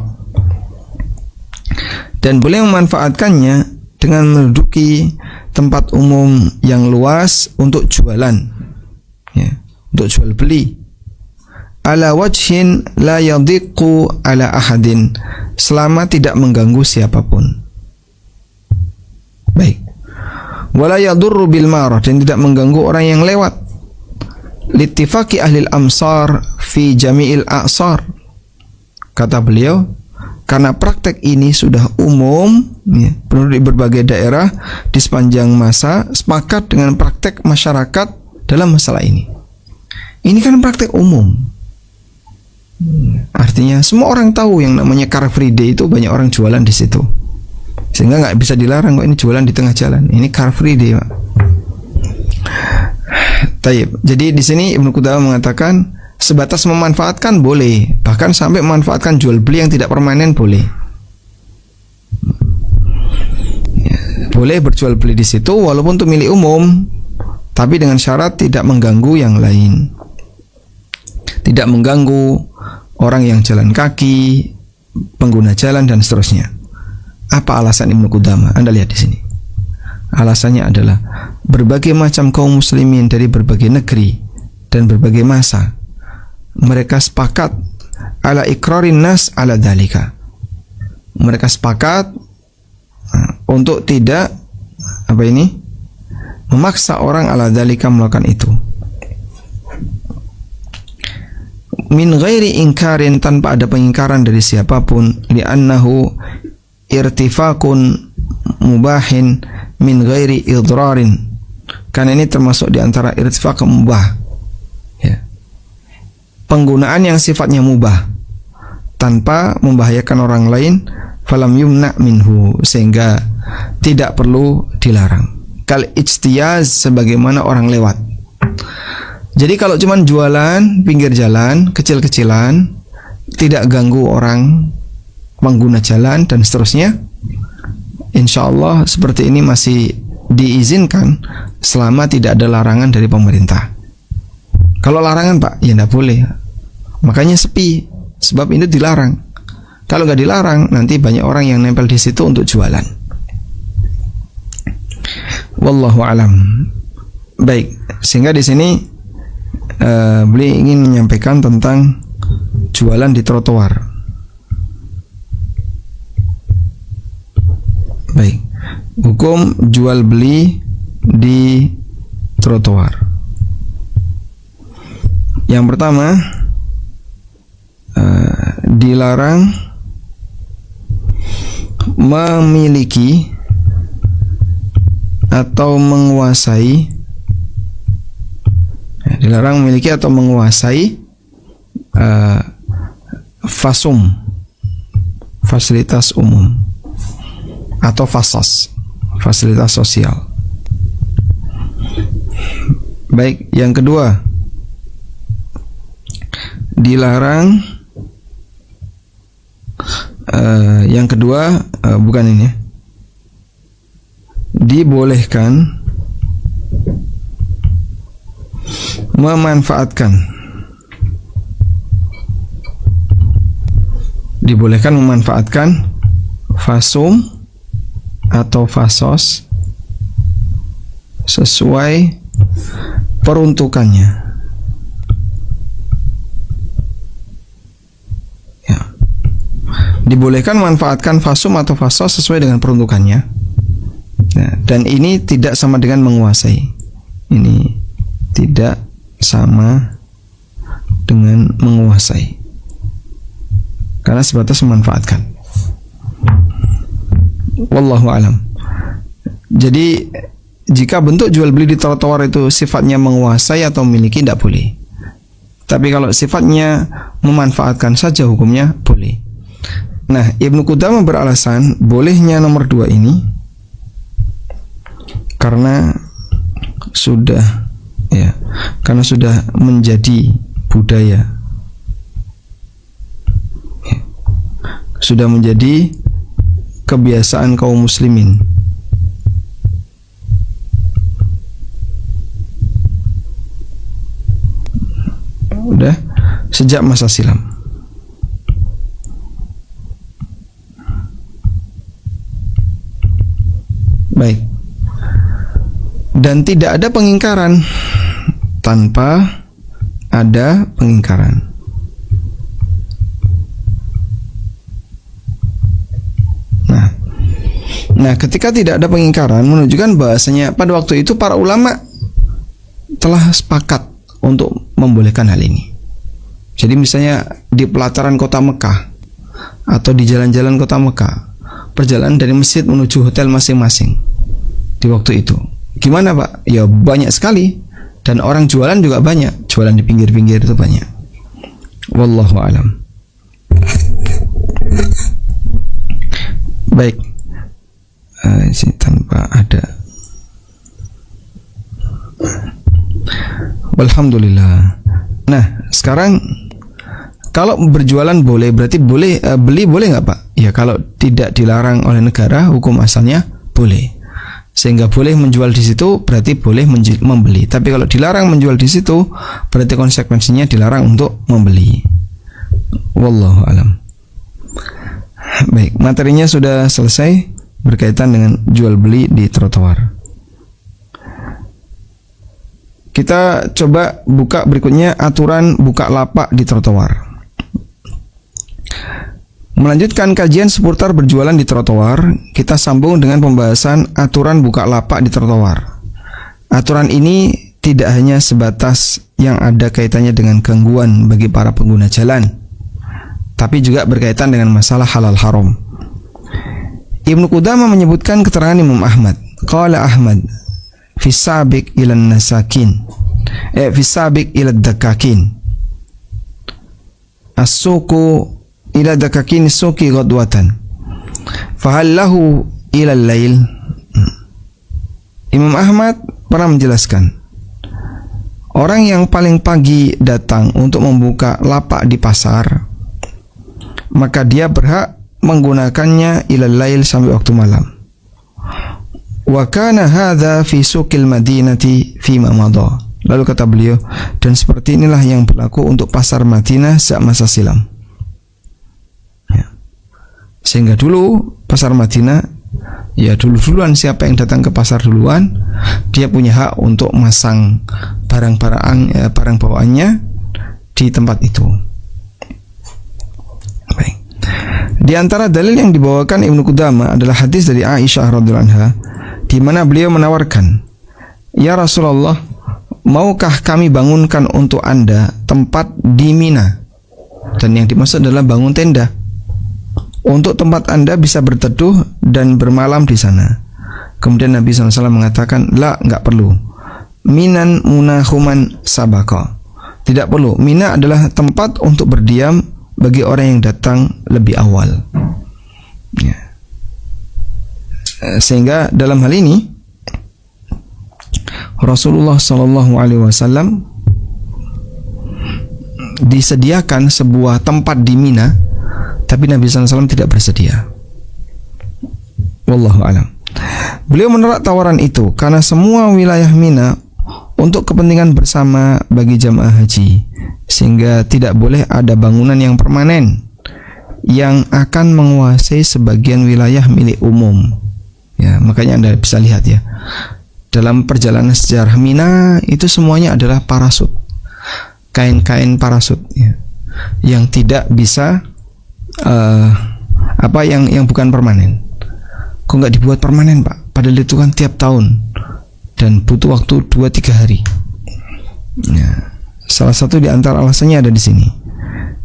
Dan boleh memanfaatkannya dengan menduduki tempat umum yang luas untuk jualan, ya, untuk jual beli, ala wajhin la yadhiqu ala ahadin, selama tidak mengganggu siapapun. Baik. Wala yadurru bil marah, dan tidak mengganggu orang yang lewat. Littifaqi ahli al-amsar fi jami'il a'sar. Kata beliau, karena praktek ini sudah umum, ya, penduduk di berbagai daerah di sepanjang masa sepakat dengan praktek masyarakat dalam masalah ini. Ini kan praktek umum. Artinya semua orang tahu yang namanya Car Free Day itu banyak orang jualan di situ, sehingga nggak bisa dilarang kok ini jualan di tengah jalan. Ini Car Free Day, Pak. Taib. Jadi di sini Ibnu Qudamah mengatakan sebatas memanfaatkan boleh, bahkan sampai memanfaatkan jual beli yang tidak permanen boleh. Ya, boleh berjual beli di situ walaupun untuk milik umum, tapi dengan syarat tidak mengganggu yang lain, tidak mengganggu orang yang jalan kaki, pengguna jalan dan seterusnya. Apa alasan Ibnu Qudamah? Anda lihat di sini. Alasannya adalah berbagai macam kaum muslimin dari berbagai negeri dan berbagai masa, mereka sepakat ala iqrarin nas ala dalika. Mereka sepakat untuk tidak memaksa orang ala dalika melakukan itu. Min ghairi ingkarin, tanpa ada pengingkaran dari siapapun, li'annahu irtifaqun mubahin min ghairi idrarin, karena ini termasuk di antara irtifaq mubah. Ya. Penggunaan yang sifatnya mubah tanpa membahayakan orang lain, falam yumna minhu, sehingga tidak perlu dilarang. Kal ijtiyaz, sebagaimana orang lewat. Jadi kalau cuma jualan pinggir jalan kecil-kecilan, tidak ganggu orang pengguna jalan dan seterusnya, insya Allah seperti ini masih diizinkan selama tidak ada larangan dari pemerintah. Kalau larangan Pak, ya tidak boleh. Makanya sepi, sebab ini dilarang. Kalau nggak dilarang, nanti banyak orang yang nempel di situ untuk jualan. Wallahu alam. Baik, sehingga di sini beliau ingin menyampaikan tentang jualan di trotoar. Baik, hukum jual beli di trotoar. Yang pertama, dilarang memiliki atau menguasai, dilarang memiliki atau menguasai fasum, fasilitas umum, atau fasos, fasilitas sosial. Baik, yang kedua, dilarang bukan ini, dibolehkan memanfaatkan fasum atau fasos sesuai peruntukannya. Dibolehkan memanfaatkan fasum atau fasos sesuai dengan peruntukannya. Nah, dan ini tidak sama dengan menguasai. Ini tidak sama dengan menguasai, karena sebatas memanfaatkan. Wallahu alam. Jadi jika bentuk jual beli di trotoar itu sifatnya menguasai atau memiliki, tidak boleh. Tapi kalau sifatnya memanfaatkan saja, hukumnya boleh. Nah, Ibnu Qudamah beralasan bolehnya nomor 2 ini karena sudah menjadi budaya, sudah menjadi kebiasaan kaum muslimin. Udah sejak masa silam. Baik. Dan tidak ada pengingkaran tanpa ada pengingkaran. Nah, ketika tidak ada pengingkaran menunjukkan bahasanya pada waktu itu para ulama telah sepakat untuk membolehkan hal ini. Jadi misalnya di pelataran kota Mekah atau di jalan-jalan kota Mekah, perjalanan dari masjid menuju hotel masing-masing di waktu itu, gimana Pak? Ya banyak sekali, dan orang jualan juga banyak, jualan di pinggir-pinggir itu banyak. Wallahu alam. Baik, tanpa ada. Alhamdulillah. Nah, sekarang kalau berjualan boleh, berarti boleh beli boleh nggak Pak? Ya, kalau tidak dilarang oleh negara, hukum asalnya boleh. Sehingga boleh menjual di situ, berarti boleh membeli. Tapi kalau dilarang menjual di situ, berarti konsekuensinya dilarang untuk membeli. Wallahu alam. Baik, materinya sudah selesai berkaitan dengan jual beli di trotoar. Kita coba buka berikutnya, aturan buka lapak di trotoar. Melanjutkan kajian seputar berjualan di trotoar, kita sambung dengan pembahasan aturan buka lapak di trotoar. Aturan ini tidak hanya sebatas yang ada kaitannya dengan gangguan bagi para pengguna jalan, tapi juga berkaitan dengan masalah halal haram. Ibnu Qudamah menyebutkan keterangan Imam Ahmad. Qala Ahmad fisabiq ilan nasakin, fisabiq ila dakakin. As-suqu ila dakakin suqi ghadwatan. Fahallahu ila lail. Imam Ahmad pernah menjelaskan, orang yang paling pagi datang untuk membuka lapak di pasar, maka dia berhak menggunakannya ilal lail sampai waktu malam. Wa kana hadza fi suqil madinati fi ma madha. Lalu kata beliau, dan seperti inilah yang berlaku untuk pasar Madinah saat masa silam. Ya. Sehingga dulu pasar Madinah, ya duluan siapa yang datang ke pasar duluan, dia punya hak untuk masang barang bawaannya di tempat itu. Baik. Di antara dalil yang dibawakan Ibnu Qudamah adalah hadis dari Aisyah radhiyallahu anha, di mana beliau menawarkan, "Ya Rasulullah, maukah kami bangunkan untuk Anda tempat di Mina?" Dan yang dimaksud adalah bangun tenda untuk tempat Anda bisa berteduh dan bermalam di sana. Kemudian Nabi SAW mengatakan, "La, enggak perlu. Minan munahuman sabaka." Tidak perlu. Mina adalah tempat untuk berdiam bagi orang yang datang lebih awal. Ya. Sehingga dalam hal ini Rasulullah SAW disediakan sebuah tempat di Mina, tapi Nabi SAW tidak bersedia. Wallahu a'lam. Beliau menolak tawaran itu karena semua wilayah Mina untuk kepentingan bersama bagi jamaah haji, sehingga tidak boleh ada bangunan yang permanen yang akan menguasai sebagian wilayah milik umum. Ya, makanya Anda bisa lihat ya, dalam perjalanan sejarah Mina itu semuanya adalah parasut, kain-kain parasut ya, yang tidak bisa yang bukan permanen. Kok nggak dibuat permanen, Pak? Padahal itu kan tiap tahun dan butuh waktu 2-3 hari. Ya, salah satu di antara alasannya ada di sini.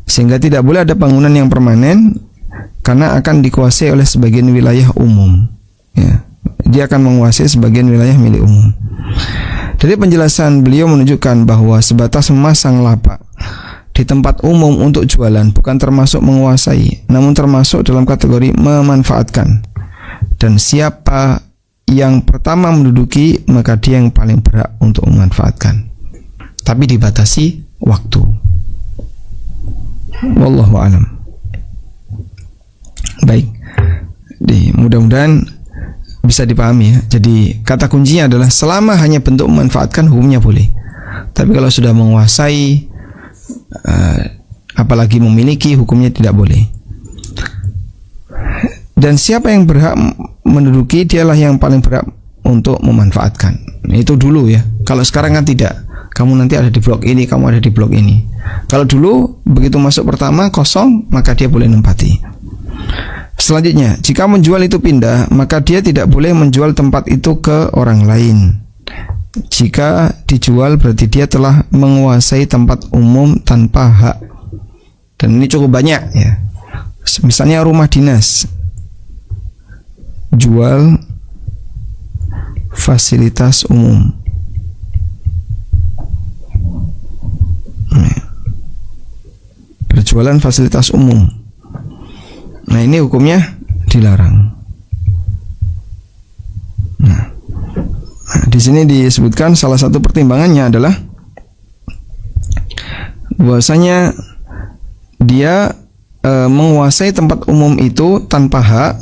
Sehingga tidak boleh ada bangunan yang permanen karena akan dikuasai oleh sebagian wilayah umum. Ya, dia akan menguasai sebagian wilayah milik umum. Dari penjelasan beliau menunjukkan bahwa sebatas memasang lapak di tempat umum untuk jualan bukan termasuk menguasai, namun termasuk dalam kategori memanfaatkan. Dan siapa yang pertama menduduki, maka dia yang paling berhak untuk memanfaatkan. Tapi dibatasi waktu. Wallahu a'lam. Baik. Mudah-mudahan bisa dipahami ya. Jadi kata kuncinya adalah selama hanya bentuk memanfaatkan, hukumnya boleh. Tapi kalau sudah menguasai, apalagi memiliki, hukumnya tidak boleh. Dan siapa yang berhak menduduki, dialah yang paling berhak untuk memanfaatkan. Itu dulu ya. Kalau sekarang kan tidak. Kamu nanti ada di blok ini, kamu ada di blok ini. Kalau dulu begitu masuk pertama kosong, maka dia boleh nempati. Selanjutnya, jika menjual itu pindah, maka dia tidak boleh menjual tempat itu ke orang lain. Jika dijual berarti dia telah menguasai tempat umum tanpa hak. Dan ini cukup banyak ya. Misalnya rumah dinas, jual fasilitas umum. Berjualan fasilitas umum. Nah, ini hukumnya dilarang. Nah, di sini disebutkan salah satu pertimbangannya adalah bahwasanya dia menguasai tempat umum itu tanpa hak,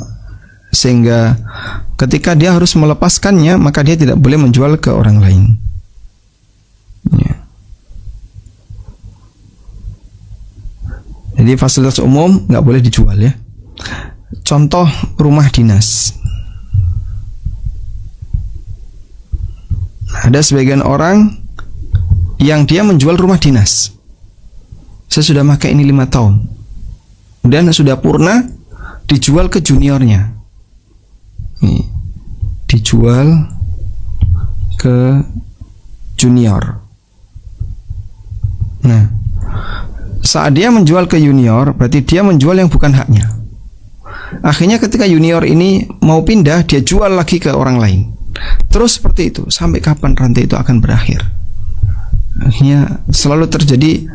sehingga ketika dia harus melepaskannya, maka dia tidak boleh menjual ke orang lain. Ya. Jadi fasilitas umum nggak boleh dijual ya. Contoh rumah dinas. Ada sebagian orang yang dia menjual rumah dinas. Saya sudah pakai ini 5 tahun. Dan sudah purna, dijual ke juniornya. Nih, dijual ke junior. Nah, saat dia menjual ke junior, berarti dia menjual yang bukan haknya. Akhirnya ketika junior ini mau pindah, dia jual lagi ke orang lain. Terus seperti itu, sampai kapan rantai itu akan berakhir? Akhirnya selalu terjadi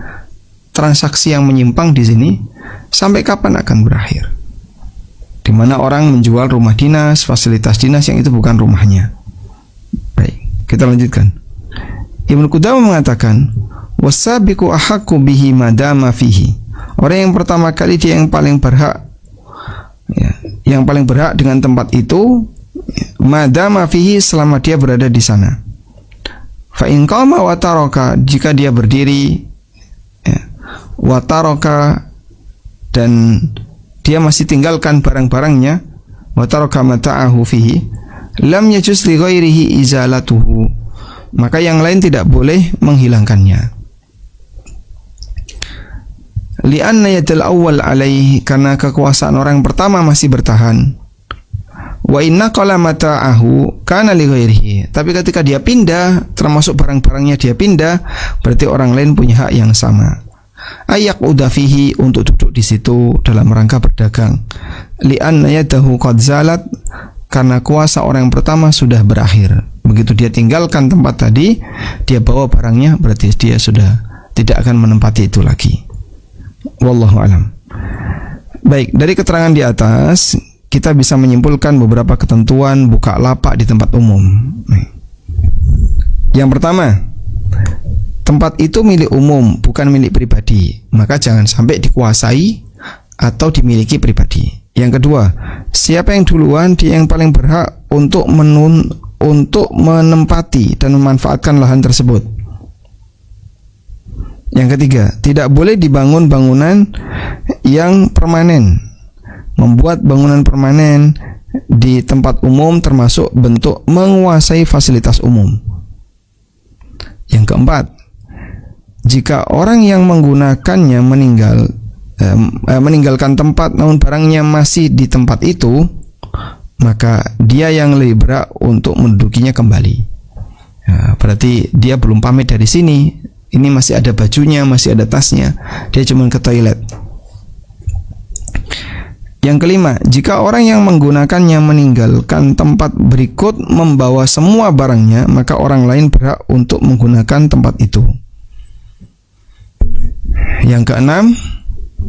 transaksi yang menyimpang di sini. Sampai kapan akan berakhir? Di mana orang menjual rumah dinas, fasilitas dinas yang itu bukan rumahnya. Baik, kita lanjutkan. Ibnu Qudamah mengatakan, wasabiqu ahaqqu bihi madama fihi. Orang yang pertama kali dia yang paling berhak, ya, yang paling berhak dengan tempat itu, madama fihi, selama dia berada di sana. Fa in qama wa taraka, jika dia berdiri, ya, wa taraka, dan dia masih tinggalkan barang-barangnya, wa taraka mata'ahu fihi, lam yajuz li ghairihi izalatuhu, maka yang lain tidak boleh menghilangkannya. Li'anna yadal awwal alaihi, karena kekuasaan orang pertama masih bertahan. Wa inna qala mata'ahu kana li ghairihi, tapi ketika dia pindah, termasuk barang-barangnya dia pindah, berarti orang lain punya hak yang sama. Ayak udafihi, untuk duduk di situ dalam rangka berdagang. Li'anna yadahu qad zalat, karena kuasa orang yang pertama sudah berakhir. Begitu dia tinggalkan tempat tadi, dia bawa barangnya, berarti dia sudah tidak akan menempati itu lagi. Wallahu alam. Baik, dari keterangan di atas kita bisa menyimpulkan beberapa ketentuan buka lapak di tempat umum. Yang pertama, tempat itu milik umum, bukan milik pribadi, maka jangan sampai dikuasai atau dimiliki pribadi. Yang kedua, siapa yang duluan, dia yang paling berhak untuk menempati dan memanfaatkan lahan tersebut. Yang ketiga, tidak boleh dibangun bangunan yang permanen. Membuat bangunan permanen di tempat umum termasuk bentuk menguasai fasilitas umum. Yang keempat, jika orang yang menggunakannya meninggalkan tempat namun barangnya masih di tempat itu, maka dia yang lebih berhak untuk mendudukinya kembali. Ya, berarti dia belum pamit dari sini. Ini masih ada bajunya, masih ada tasnya. Dia cuma ke toilet. Yang kelima, jika orang yang menggunakannya meninggalkan tempat berikut membawa semua barangnya, maka orang lain berhak untuk menggunakan tempat itu. Yang keenam,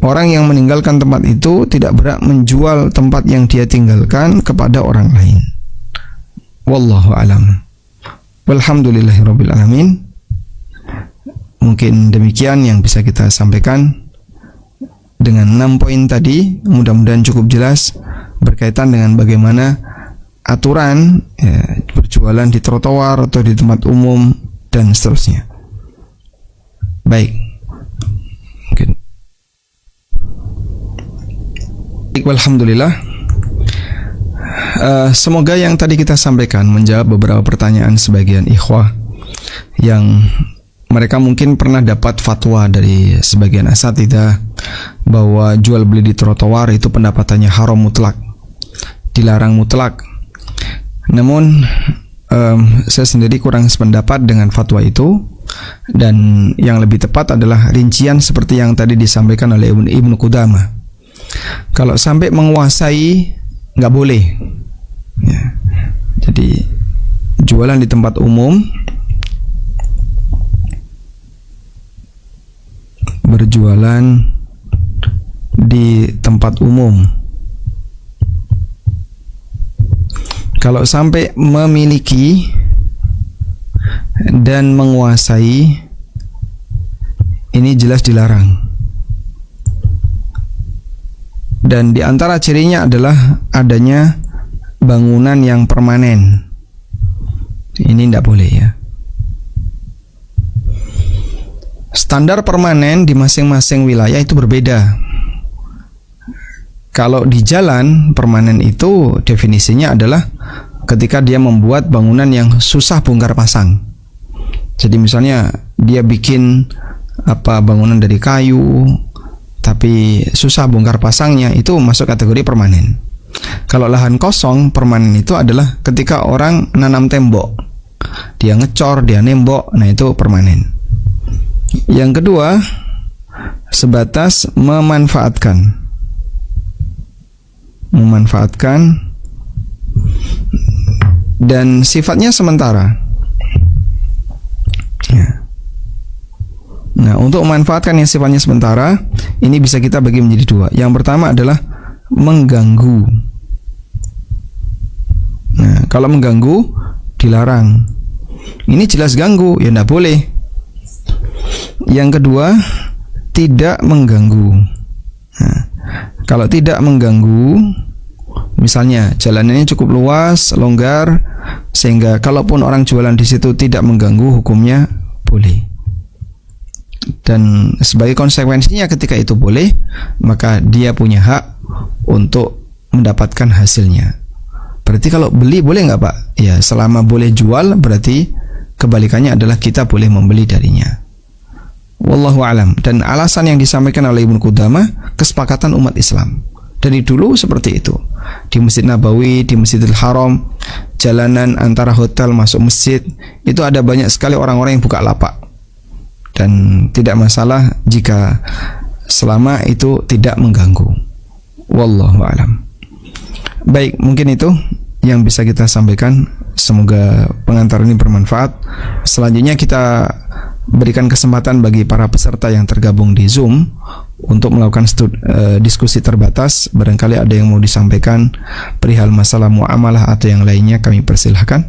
orang yang meninggalkan tempat itu tidak berhak menjual tempat yang dia tinggalkan kepada orang lain. Wallahu alam. Walhamdulillahirabbil alamin. Mungkin demikian yang bisa kita sampaikan dengan 6 poin tadi. Mudah-mudahan cukup jelas berkaitan dengan bagaimana aturan berjualan di trotoar atau di tempat umum dan seterusnya. Baik. Mungkin. Alhamdulillah. Semoga yang tadi kita sampaikan menjawab beberapa pertanyaan sebagian ikhwah yang mereka mungkin pernah dapat fatwa dari sebagian asatidzah bahwa jual beli di trotoar itu pendapatannya haram mutlak, dilarang mutlak. Namun saya sendiri kurang sependapat dengan fatwa itu, dan yang lebih tepat adalah rincian seperti yang tadi disampaikan oleh Ibnu Qudamah. Kalau sampai menguasai, nggak boleh ya. Jadi jualan di tempat umum, berjualan di tempat umum, kalau sampai memiliki dan menguasai, ini jelas dilarang. Dan di antara cirinya adalah adanya bangunan yang permanen. Ini tidak boleh ya. Standar permanen di masing-masing wilayah itu berbeda. Kalau di jalan, permanen itu definisinya adalah ketika dia membuat bangunan yang susah bongkar pasang. Jadi misalnya dia bikin bangunan dari kayu, tapi susah bongkar pasangnya, itu masuk kategori permanen. Kalau lahan kosong, permanen itu adalah ketika orang nanam tembok, dia ngecor, dia nembok, nah itu permanen. Yang kedua, sebatas memanfaatkan dan sifatnya sementara. Ya. Nah, untuk memanfaatkan yang sifatnya sementara, ini bisa kita bagi menjadi dua. Yang pertama adalah mengganggu. Nah, kalau mengganggu dilarang. Ini jelas ganggu, ya tidak boleh. Yang kedua, tidak mengganggu. Nah, kalau tidak mengganggu, misalnya jalanannya cukup luas, longgar, sehingga kalaupun orang jualan di situ tidak mengganggu, hukumnya boleh. Dan sebagai konsekuensinya ketika itu boleh, maka dia punya hak untuk mendapatkan hasilnya. Berarti kalau beli boleh nggak Pak? Ya, selama boleh jual berarti kebalikannya adalah kita boleh membeli darinya. Wallahu alam. Dan alasan yang disampaikan oleh Ibnu Qudamah, kesepakatan umat Islam. Dari dulu seperti itu. Di Masjid Nabawi, di Masjidil Haram, jalanan antara hotel masuk masjid, itu ada banyak sekali orang-orang yang buka lapak. Dan tidak masalah jika selama itu tidak mengganggu. Wallahu alam. Baik, mungkin itu yang bisa kita sampaikan. Semoga pengantar ini bermanfaat. Selanjutnya kita berikan kesempatan bagi para peserta yang tergabung di Zoom untuk melakukan diskusi terbatas. Barangkali ada yang mau disampaikan perihal masalah muamalah atau yang lainnya, kami persilahkan.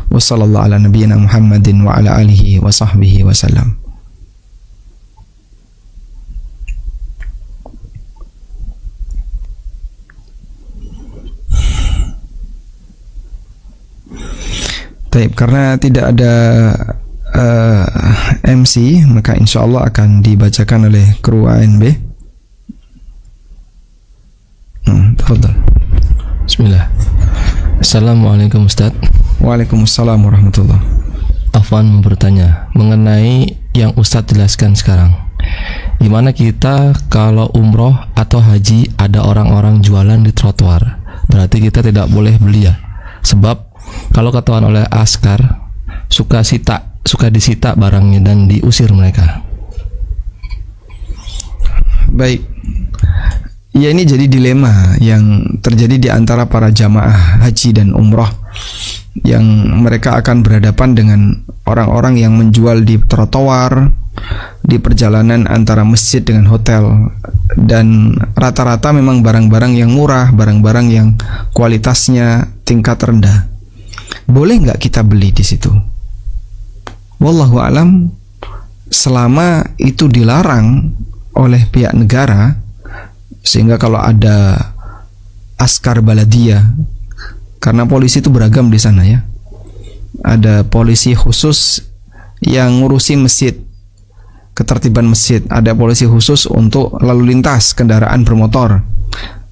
Wassallallahu ala nabiyyina Muhammadin wa ala alihi wa sahbihi wasallam. Baik, karena tidak ada MC, maka insya Allah akan dibacakan oleh kru ANB. Tafadhal. Bismillah. Assalamualaikum Ustaz. Waalaikumsalam warahmatullah. Afwan bertanya mengenai yang Ustaz jelaskan sekarang. Gimana kita kalau umroh atau haji ada orang-orang jualan di trotoar? Berarti kita tidak boleh beli ya? Sebab kalau ketahuan oleh askar suka disita barangnya dan diusir mereka. Baik. Ya, ini jadi dilema yang terjadi di antara para jamaah haji dan umroh, yang mereka akan berhadapan dengan orang-orang yang menjual di trotoar, di perjalanan antara masjid dengan hotel, dan rata-rata memang barang-barang yang murah, barang-barang yang kualitasnya tingkat rendah. Boleh nggak kita beli di situ? Wallahu alam, selama itu dilarang oleh pihak negara, sehingga kalau ada askar baladiyah, karena polisi itu beragam di sana ya, ada polisi khusus yang ngurusi masjid, ketertiban masjid, ada polisi khusus untuk lalu lintas kendaraan bermotor,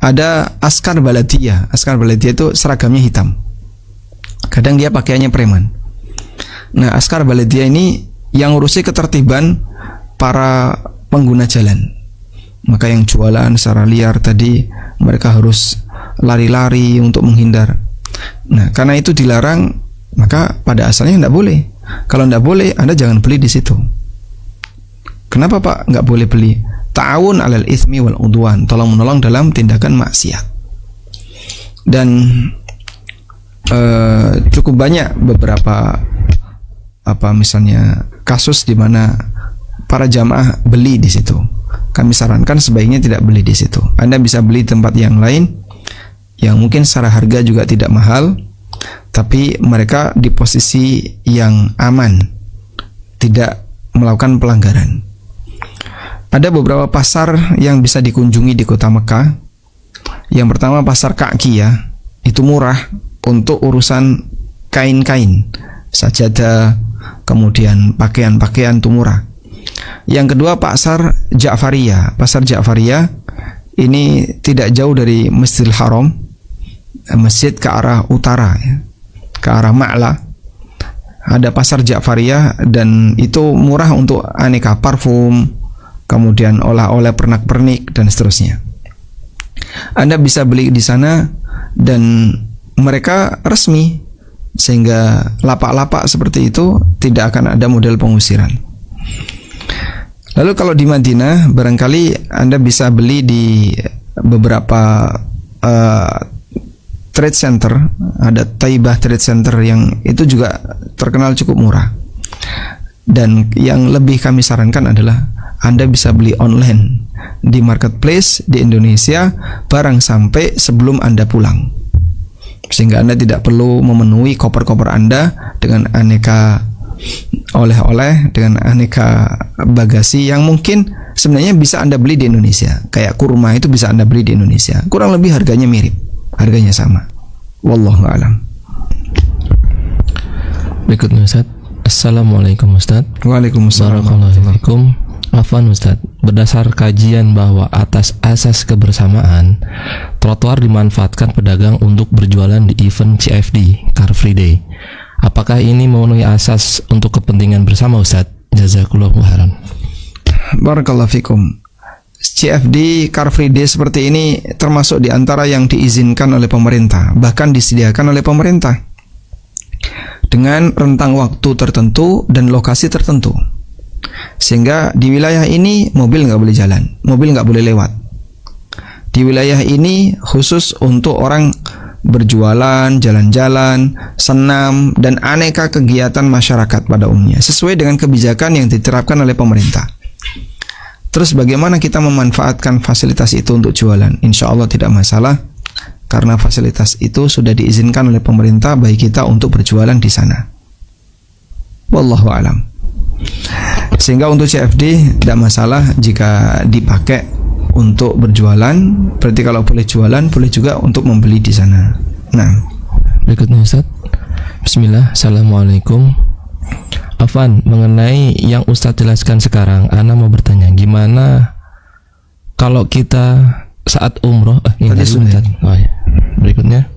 ada askar baladiyah. Askar baladiyah itu seragamnya hitam, kadang dia pakaiannya preman. Nah, askar baladiyah ini yang ngurusi ketertiban para pengguna jalan. Maka yang jualan secara liar tadi, mereka harus lari-lari untuk menghindar. Nah, karena itu dilarang, maka pada asalnya tidak boleh. Kalau tidak boleh, Anda jangan beli di situ. Kenapa Pak nggak boleh beli? Ta'awun 'alal itsmi wal 'udwan, tolong-menolong dalam tindakan maksiat. Dan cukup banyak beberapa misalnya kasus di mana para jamaah beli di situ. Kami sarankan sebaiknya tidak beli di situ. Anda bisa beli tempat yang lain yang mungkin secara harga juga tidak mahal, tapi mereka di posisi yang aman, tidak melakukan pelanggaran. Ada beberapa pasar yang bisa dikunjungi di kota Mekah. Yang pertama pasar Ka'kiyah, itu murah untuk urusan kain-kain, sajadah, kemudian pakaian-pakaian itu murah. Yang kedua pasar Ja'fariyah. Pasar Ja'fariyah ini tidak jauh dari Masjidil Haram, masjid ke arah utara ya, ke arah Ma'la. Ada pasar Ja'fariyah dan itu murah untuk aneka parfum, kemudian oleh-oleh pernak-pernik dan seterusnya. Anda bisa beli di sana dan mereka resmi, sehingga lapak-lapak seperti itu tidak akan ada model pengusiran. Lalu kalau di Madinah, barangkali Anda bisa beli di beberapa trade center, ada Taibah Trade Center yang itu juga terkenal cukup murah. Dan yang lebih kami sarankan adalah Anda bisa beli online di marketplace di Indonesia barang sampai sebelum Anda pulang, sehingga Anda tidak perlu memenuhi koper-koper Anda dengan aneka oleh-oleh, dengan aneka bagasi yang mungkin sebenarnya bisa Anda beli di Indonesia. Kayak kurma itu bisa Anda beli di Indonesia, kurang lebih harganya mirip, harganya sama. Wallahu a'lam. Berikutnya Ustaz. Assalamualaikum Ustaz. Waalaikumsalam. Barakallahu. Afwan Ustaz, berdasar kajian bahwa atas asas kebersamaan, trotoar dimanfaatkan pedagang untuk berjualan di event CFD, Car Free Day. Apakah ini memenuhi asas untuk kepentingan bersama Ustaz? Jazakallahu khairan. Barakallahu fikum. CFD, Car Free Day seperti ini termasuk di antara yang diizinkan oleh pemerintah, bahkan disediakan oleh pemerintah dengan rentang waktu tertentu dan lokasi tertentu, sehingga di wilayah ini mobil nggak boleh jalan, mobil nggak boleh lewat. Di wilayah ini khusus untuk orang berjualan, jalan-jalan, senam, dan aneka kegiatan masyarakat pada umumnya sesuai dengan kebijakan yang diterapkan oleh pemerintah. Terus bagaimana kita memanfaatkan fasilitas itu untuk jualan? Insya Allah tidak masalah, karena fasilitas itu sudah diizinkan oleh pemerintah bagi kita untuk berjualan di sana. Wallahu alam. Sehingga untuk CFD tidak masalah jika dipakai untuk berjualan. Berarti kalau boleh jualan, boleh juga untuk membeli di sana. Nah, berikutnya Ustaz. Bismillah. Assalamualaikum. Afwan, mengenai yang Ustaz jelaskan sekarang, Ana mau bertanya, gimana kalau kita saat umroh? Tadi sudah. Oh, ya. Berikutnya.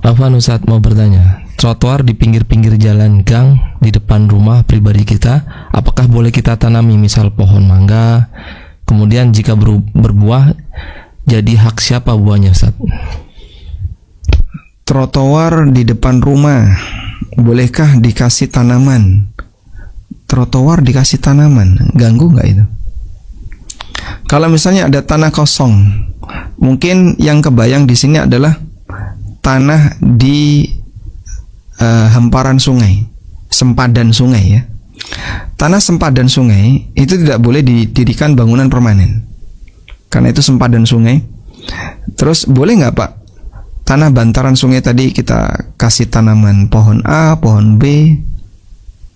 Afwan, Ustaz mau bertanya, trotoar di pinggir-pinggir jalan gang di depan rumah pribadi kita, apakah boleh kita tanami misal pohon mangga, kemudian jika berbuah, jadi hak siapa buahnya Ustaz? Trotoar di depan rumah, bolehkah dikasih tanaman? Trotoar dikasih tanaman, ganggu nggak itu? Kalau misalnya ada tanah kosong, mungkin yang kebayang di sini adalah tanah di hamparan sungai, sempadan sungai ya. Tanah sempadan sungai itu tidak boleh didirikan bangunan permanen, karena itu sempadan sungai. Terus boleh nggak Pak, tanah bantaran sungai tadi kita kasih tanaman pohon A, pohon B,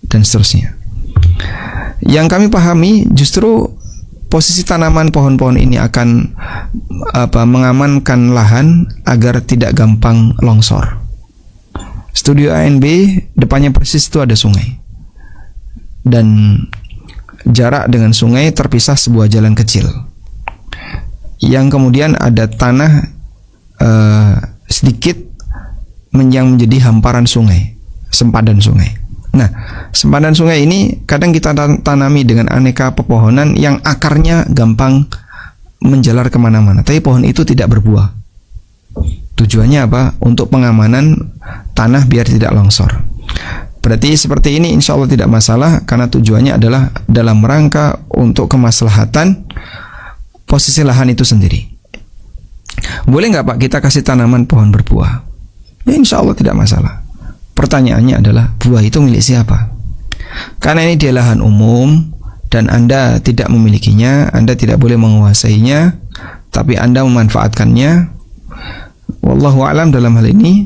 dan seterusnya. Yang kami pahami justru posisi tanaman pohon-pohon ini akan mengamankan lahan agar tidak gampang longsor. Studio ANB depannya persis itu ada sungai, dan jarak dengan sungai terpisah sebuah jalan kecil yang kemudian ada tanah sedikit yang menjadi hamparan sungai, sempadan sungai. Nah, sempadan sungai ini kadang kita tanami dengan aneka pepohonan yang akarnya gampang menjalar kemana-mana, tapi pohon itu tidak berbuah. Tujuannya apa? Untuk pengamanan tanah biar tidak longsor. Berarti seperti ini insya Allah tidak masalah, karena tujuannya adalah dalam rangka untuk kemaslahatan posisi lahan itu sendiri. Boleh nggak Pak kita kasih tanaman pohon berbuah? Ya insya Allah tidak masalah. Pertanyaannya adalah buah itu milik siapa? Karena ini dia lahan umum dan Anda tidak memilikinya, Anda tidak boleh menguasainya, tapi Anda memanfaatkannya. Wallahu a'lam, dalam hal ini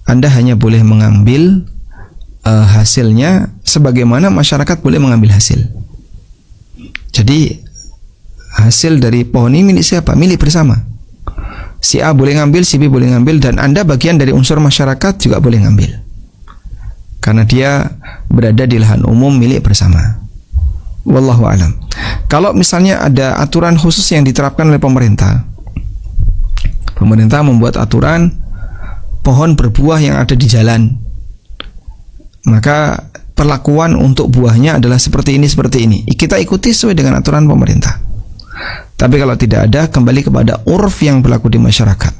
Anda hanya boleh mengambil hasilnya sebagaimana masyarakat boleh mengambil hasil. Jadi hasil dari pohon ini milik siapa? Milik bersama. Si A boleh ngambil, si B boleh ngambil, dan Anda bagian dari unsur masyarakat juga boleh ngambil, karena dia berada di lahan umum milik bersama. Wallahu a'lam. Kalau misalnya ada aturan khusus yang diterapkan oleh pemerintah, pemerintah membuat aturan pohon berbuah yang ada di jalan, maka perlakuan untuk buahnya adalah seperti ini, seperti ini. Kita ikuti sesuai dengan aturan pemerintah. Tapi kalau tidak ada, kembali kepada urf yang berlaku di masyarakat.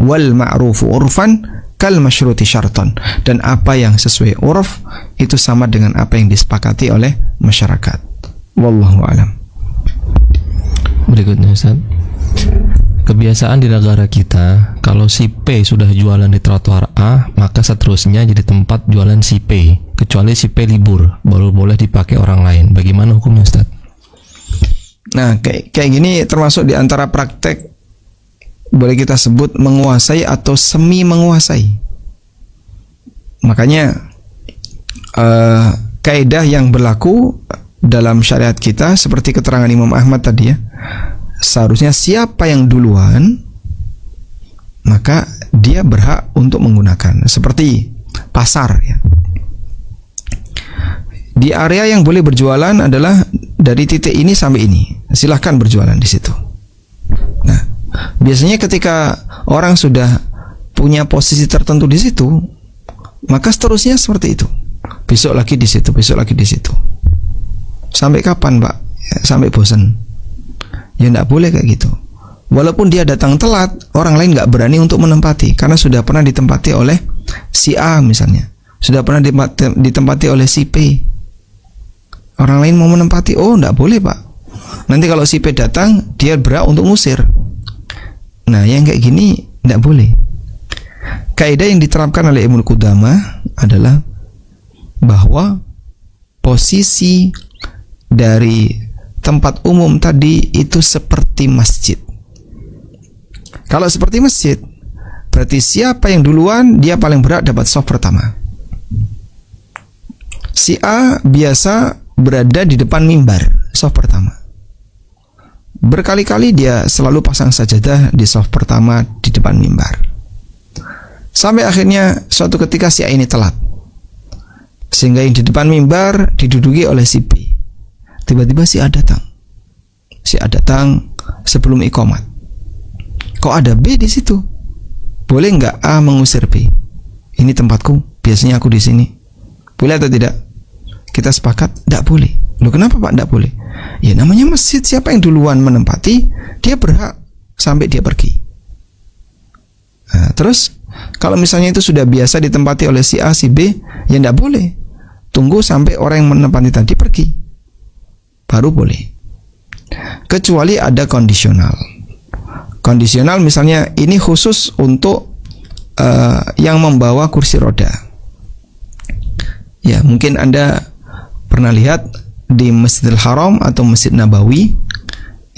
Wal ma'rufu urfan kal masyruti syarton. Dan apa yang sesuai urf itu sama dengan apa yang disepakati oleh masyarakat. Wallahu a'lam. Berikutnya Ustaz. Kebiasaan di negara kita, kalau si P sudah jualan di trotoar A, maka seterusnya jadi tempat jualan si P. Kecuali si P libur, baru boleh dipakai orang lain. Bagaimana hukumnya, Ustaz? Nah, kayak gini termasuk di antara praktek boleh kita sebut menguasai atau semi menguasai. Makanya kaidah yang berlaku dalam syariat kita seperti keterangan Imam Ahmad tadi ya, seharusnya siapa yang duluan maka dia berhak untuk menggunakan. Seperti pasar ya. Di area yang boleh berjualan adalah dari titik ini sampai ini. Silahkan berjualan di situ. Nah, biasanya ketika orang sudah punya posisi tertentu di situ, maka seterusnya seperti itu. Besok lagi di situ, besok lagi di situ. Sampai kapan, Pak? Ya, sampai bosan. Ya enggak boleh kayak gitu. Walaupun dia datang telat, orang lain enggak berani untuk menempati karena sudah pernah ditempati oleh si A misalnya. Sudah pernah ditempati oleh si P. Orang lain mau menempati, oh enggak boleh, Pak. Nanti kalau si P datang, dia berhak untuk ngusir. Nah, yang kayak gini enggak boleh. Kaidah yang diterapkan oleh Ibnu Qudamah adalah bahwa posisi dari tempat umum tadi itu seperti masjid. Kalau seperti masjid, berarti siapa yang duluan dia paling berhak dapat shaf pertama. Si A biasa berada di depan mimbar, shaf pertama. Berkali-kali dia selalu pasang sajadah di shaf pertama di depan mimbar. Sampai akhirnya suatu ketika si A ini telat, sehingga yang di depan mimbar diduduki oleh si B. Tiba-tiba si A datang. Si A datang sebelum iqamat. Kok ada B di situ? Boleh nggak A mengusir B? Ini tempatku, biasanya aku di sini. Boleh atau tidak? Kita sepakat, tidak boleh. Loh, kenapa Pak tidak boleh? Ya namanya masjid, siapa yang duluan menempati, dia berhak sampai dia pergi. Nah, terus kalau misalnya itu sudah biasa ditempati oleh si A, si B, ya tidak boleh. Tunggu sampai orang yang menempati tadi pergi, baru boleh. Kecuali ada kondisional. Kondisional misalnya ini khusus untuk yang membawa kursi roda. Ya, mungkin Anda pernah lihat di Masjidil Haram atau Masjid Nabawi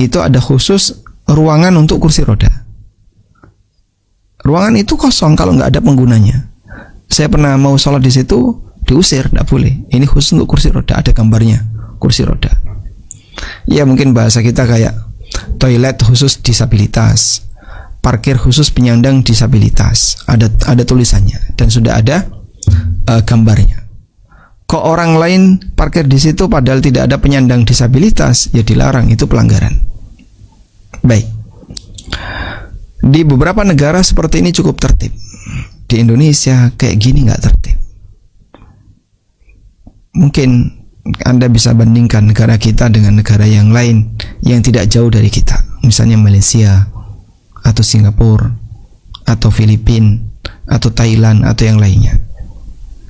itu ada khusus ruangan untuk kursi roda. Ruangan itu kosong kalau nggak ada penggunanya. Saya pernah mau sholat di situ, diusir, tidak boleh. Ini khusus untuk kursi roda, ada gambarnya, kursi roda. Ya mungkin bahasa kita kayak toilet khusus disabilitas, parkir khusus penyandang disabilitas. Ada tulisannya dan sudah ada gambarnya. Kok orang lain parkir di situ padahal tidak ada penyandang disabilitas, ya dilarang, itu pelanggaran. Baik. Di beberapa negara seperti ini cukup tertib. Di Indonesia kayak gini nggak tertib. Mungkin Anda bisa bandingkan negara kita dengan negara yang lain yang tidak jauh dari kita. Misalnya Malaysia, atau Singapura, atau Filipina, atau Thailand, atau yang lainnya.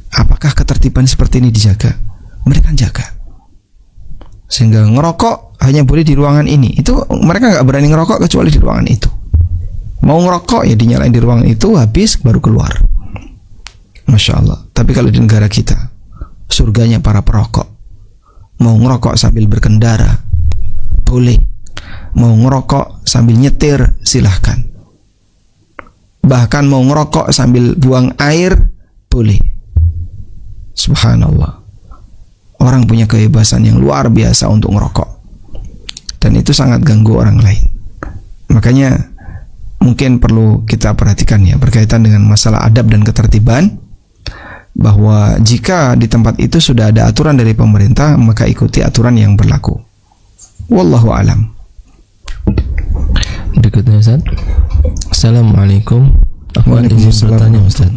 Apakah ketertiban seperti ini dijaga? Mereka jaga. Sehingga ngerokok hanya boleh di ruangan ini. Itu mereka nggak berani ngerokok kecuali di ruangan itu. Mau ngerokok ya dinyalain di ruangan itu, habis baru keluar. Masya Allah. Tapi kalau di negara kita, surganya para perokok. Mau ngerokok sambil berkendara, boleh. Mau ngerokok sambil nyetir, silahkan. Bahkan mau ngerokok sambil buang air, boleh. Subhanallah. Orang punya kebebasan yang luar biasa untuk ngerokok. Dan itu sangat ganggu orang lain. Makanya mungkin perlu kita perhatikan ya berkaitan dengan masalah adab dan ketertiban, bahwa jika di tempat itu sudah ada aturan dari pemerintah, maka ikuti aturan yang berlaku. Wallahu alam. Berikutnya Ustaz. Assalamualaikum. Aku izin bertanya Ustaz.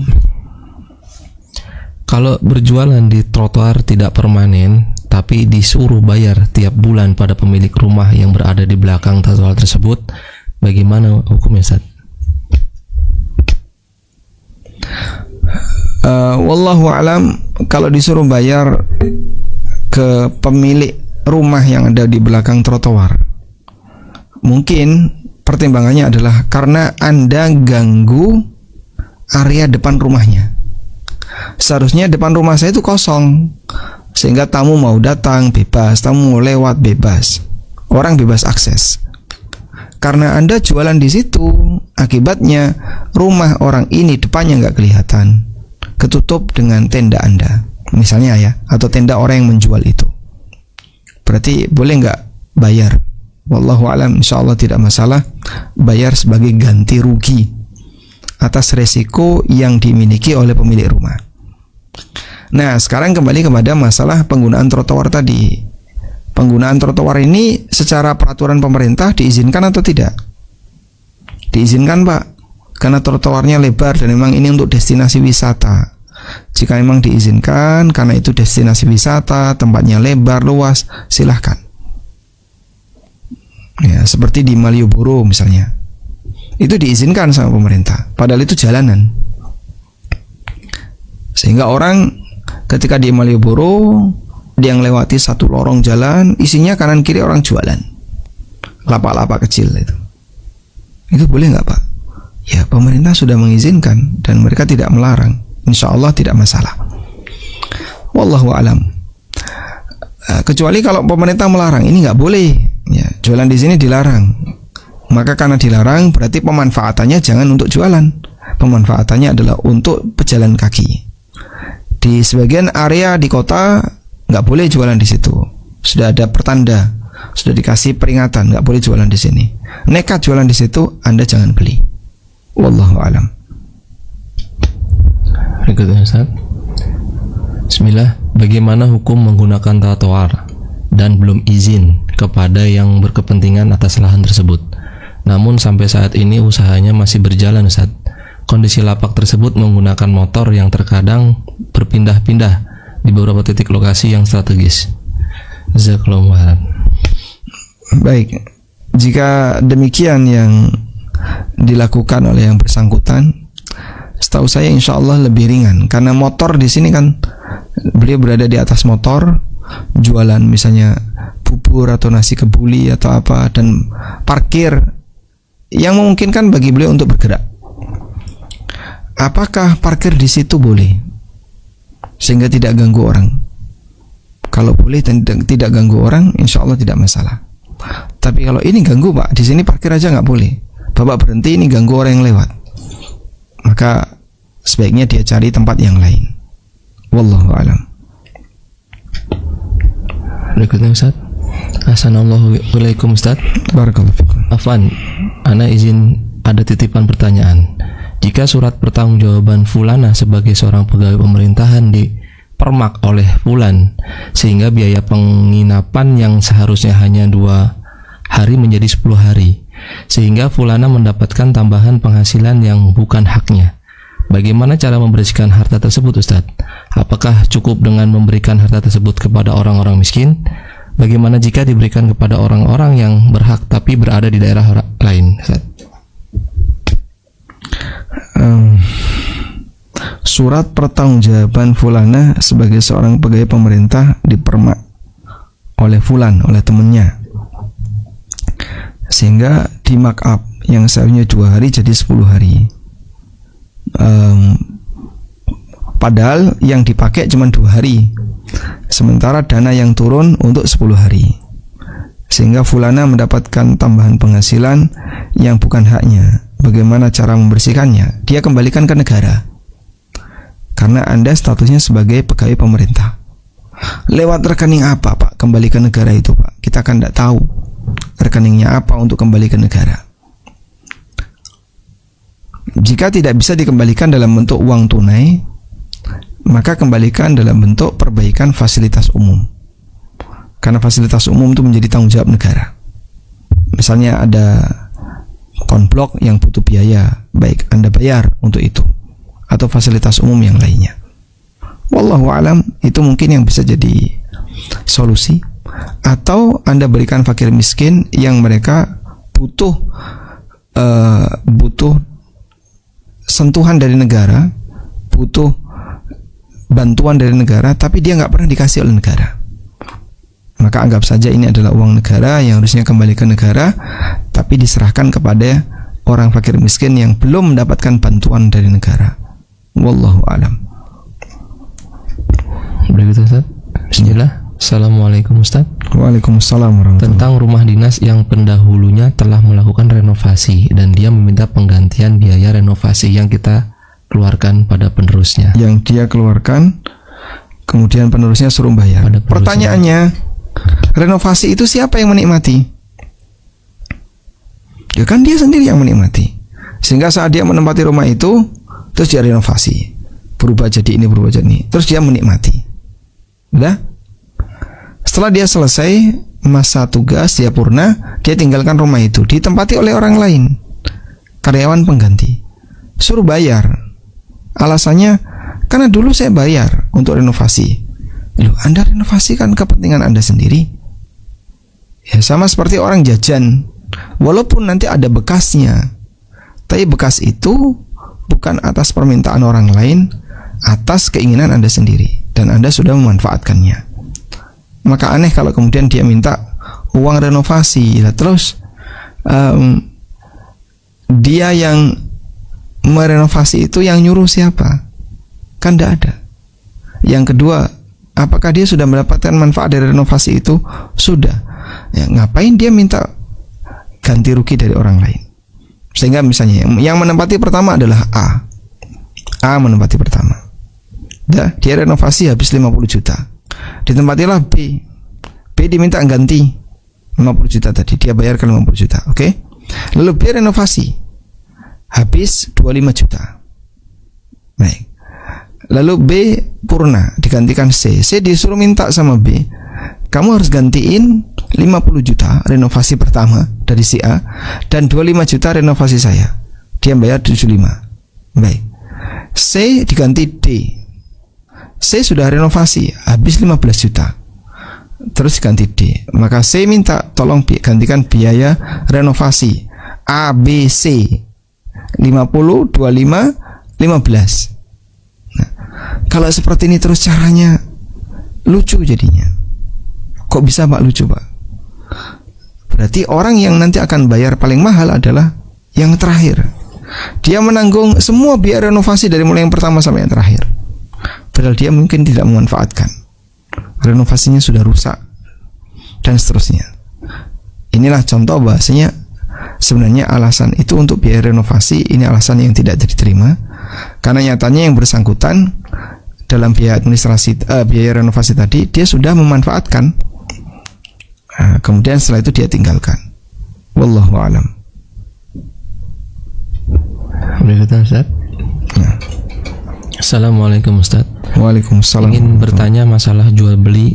Kalau berjualan di trotoar tidak permanen, tapi disuruh bayar tiap bulan pada pemilik rumah yang berada di belakang trotoar tersebut, bagaimana hukumnya Ustaz? Wallahu alam. Kalau disuruh bayar ke pemilik rumah yang ada di belakang trotoar, mungkin pertimbangannya adalah karena Anda ganggu area depan rumahnya. Seharusnya depan rumah saya itu kosong, sehingga tamu mau datang bebas, tamu mau lewat bebas, orang bebas akses. Karena Anda jualan di situ, akibatnya rumah orang ini depannya nggak kelihatan, ketutup dengan tenda Anda, misalnya ya, atau tenda orang yang menjual itu. Berarti boleh nggak bayar? Wallahu alam, insyaallah tidak masalah. Bayar sebagai ganti rugi atas resiko yang dimiliki oleh pemilik rumah. Nah, sekarang kembali kepada masalah penggunaan trotoar tadi. Penggunaan trotoar ini secara peraturan pemerintah diizinkan atau tidak? Diizinkan, Pak, karena trotoarnya lebar dan memang ini untuk destinasi wisata. Jika memang diizinkan karena itu destinasi wisata, tempatnya lebar, luas, silahkan. Ya, seperti di Malioboro misalnya, itu diizinkan sama pemerintah, padahal itu jalanan. Sehingga orang ketika di Malioboro, dia melewati satu lorong jalan, isinya kanan kiri orang jualan, lapak-lapak kecil itu. Itu boleh nggak, Pak? Ya, pemerintah sudah mengizinkan dan mereka tidak melarang. Insya Allah tidak masalah. Wallahu alam. Kecuali kalau pemerintah melarang, ini nggak boleh. Ya, jualan di sini dilarang. Maka karena dilarang, berarti pemanfaatannya jangan untuk jualan. Pemanfaatannya adalah untuk pejalan kaki. Di sebagian area di kota nggak boleh jualan di situ. Sudah ada pertanda, sudah dikasih peringatan, nggak boleh jualan di sini. Nekat jualan di situ, Anda jangan beli. Wallahu alam. Berikutnya, Ustaz. Bismillah, bagaimana hukum menggunakan trotoar dan belum izin kepada yang berkepentingan atas lahan tersebut? Namun sampai saat ini usahanya masih berjalan, Ustaz. Kondisi lapak tersebut menggunakan motor yang terkadang berpindah-pindah di beberapa titik lokasi yang strategis. Jazakallahu khairan. Baik, jika demikian yang dilakukan oleh yang bersangkutan, setahu saya insya Allah lebih ringan, karena motor di sini kan beliau berada di atas motor, jualan misalnya bubur atau nasi kebuli atau apa, dan parkir yang memungkinkan bagi beliau untuk bergerak. Apakah parkir di situ boleh sehingga tidak ganggu orang? Kalau boleh dan tidak ganggu orang, insya Allah tidak masalah. Tapi kalau ini ganggu, Pak, di sini parkir aja nggak boleh. Bapak berhenti, ini ganggu orang yang lewat. Maka sebaiknya dia cari tempat yang lain. Wallahu a'lam. Berikutnya, Ustaz. Assalamualaikum, Ustaz. Barakallahu fikum. Afwan, ana izin ada titipan pertanyaan. Jika surat pertanggungjawaban Fulana sebagai seorang pegawai pemerintahan dipermak oleh Fulan, sehingga biaya penginapan yang seharusnya hanya 2 hari menjadi 10 hari, sehingga Fulana mendapatkan tambahan penghasilan yang bukan haknya. Bagaimana cara membersihkan harta tersebut, Ustaz? Apakah cukup dengan memberikan harta tersebut kepada orang-orang miskin? Bagaimana jika diberikan kepada orang-orang yang berhak tapi berada di daerah lain, Ustaz? Surat pertanggungjawaban Fulana sebagai seorang pegawai pemerintah dipermak oleh Fulan, oleh temannya, sehingga di mark up yang seharusnya 2 hari jadi 10 hari. Padahal yang dipakai cuma 2 hari, sementara dana yang turun untuk 10 hari, sehingga Fulana mendapatkan tambahan penghasilan yang bukan haknya. Bagaimana cara membersihkannya? Dia kembalikan ke negara, karena Anda statusnya sebagai pegawai pemerintah. Lewat rekening apa, Pak, kembali ke negara itu, Pak? Kita kan tidak tahu rekeningnya apa untuk kembali ke negara. Jika tidak bisa dikembalikan dalam bentuk uang tunai, maka kembalikan dalam bentuk perbaikan fasilitas umum, karena fasilitas umum itu menjadi tanggung jawab negara. Misalnya ada konblok yang butuh biaya, baik Anda bayar untuk itu, atau fasilitas umum yang lainnya. Wallahu alam, itu mungkin yang bisa jadi solusi. Atau Anda berikan fakir miskin yang mereka butuh sentuhan dari negara, butuh bantuan dari negara, tapi dia nggak pernah dikasih oleh negara. maka anggap saja ini adalah uang negara yang harusnya kembali ke negara, tapi diserahkan kepada orang fakir miskin yang belum mendapatkan bantuan dari negara. Wallahu alam. Begitu Ustaz. Bismillah. Assalamualaikum Ustaz. Waalaikumsalam warahmatullahi. Tentang rumah dinas yang pendahulunya telah melakukan renovasi dan dia meminta penggantian biaya renovasi yang kita keluarkan pada penerusnya. Yang dia keluarkan, kemudian penerusnya suruh bayar. Pertanyaannya, renovasi itu siapa yang menikmati? Ya kan dia sendiri yang menikmati. Sehingga saat dia menempati rumah itu, terus dia renovasi, berubah jadi ini, berubah jadi ini, terus dia menikmati. Udah? Setelah dia selesai masa tugas, dia purna, dia tinggalkan rumah itu, ditempati oleh orang lain, karyawan pengganti, suruh bayar. Alasannya, karena dulu saya bayar untuk renovasi. Loh, Anda renovasi kan kepentingan Anda sendiri. Ya sama seperti orang jajan, walaupun nanti ada bekasnya, tapi bekas itu bukan atas permintaan orang lain, atas keinginan Anda sendiri, dan Anda sudah memanfaatkannya. Maka aneh kalau kemudian dia minta uang renovasi, terus dia yang merenovasi itu yang nyuruh siapa? Kan tidak ada. Yang kedua, apakah dia sudah mendapatkan manfaat dari renovasi itu? Sudah. Ya, ngapain dia minta ganti rugi dari orang lain? Sehingga misalnya yang menempati pertama adalah A menempati pertama. Dia renovasi habis 50 juta. Ditempatilah B diminta ganti 50 juta tadi, dia bayarkan 50 juta, oke? Lalu B renovasi habis 25 juta. Baik. Lalu B purna, digantikan C disuruh minta sama B, kamu harus gantiin 50 juta renovasi pertama dari si A dan 25 juta renovasi saya. Dia bayar 75. Baik. C diganti D. C sudah renovasi habis 15 juta, terus ganti D. Maka C minta tolong gantikan biaya renovasi A, B, C 50, 25, 15. Nah, kalau seperti ini terus caranya lucu jadinya. Kok bisa Pak lucu Pak? Berarti orang yang nanti akan bayar paling mahal adalah yang terakhir. Dia menanggung semua biaya renovasi dari mulai yang pertama sampai yang terakhir. Padahal dia mungkin tidak memanfaatkan, renovasinya sudah rusak dan seterusnya. Inilah contoh bahasanya sebenarnya alasan itu untuk biaya renovasi ini alasan yang tidak diterima, karena nyatanya yang bersangkutan dalam biaya administrasi biaya renovasi tadi dia sudah memanfaatkan, kemudian setelah itu dia tinggalkan. Wallahu a'lam. Ustaz. Nah. Assalamualaikum Ustaz. Waalaikumsalam. Ingin bertanya masalah jual beli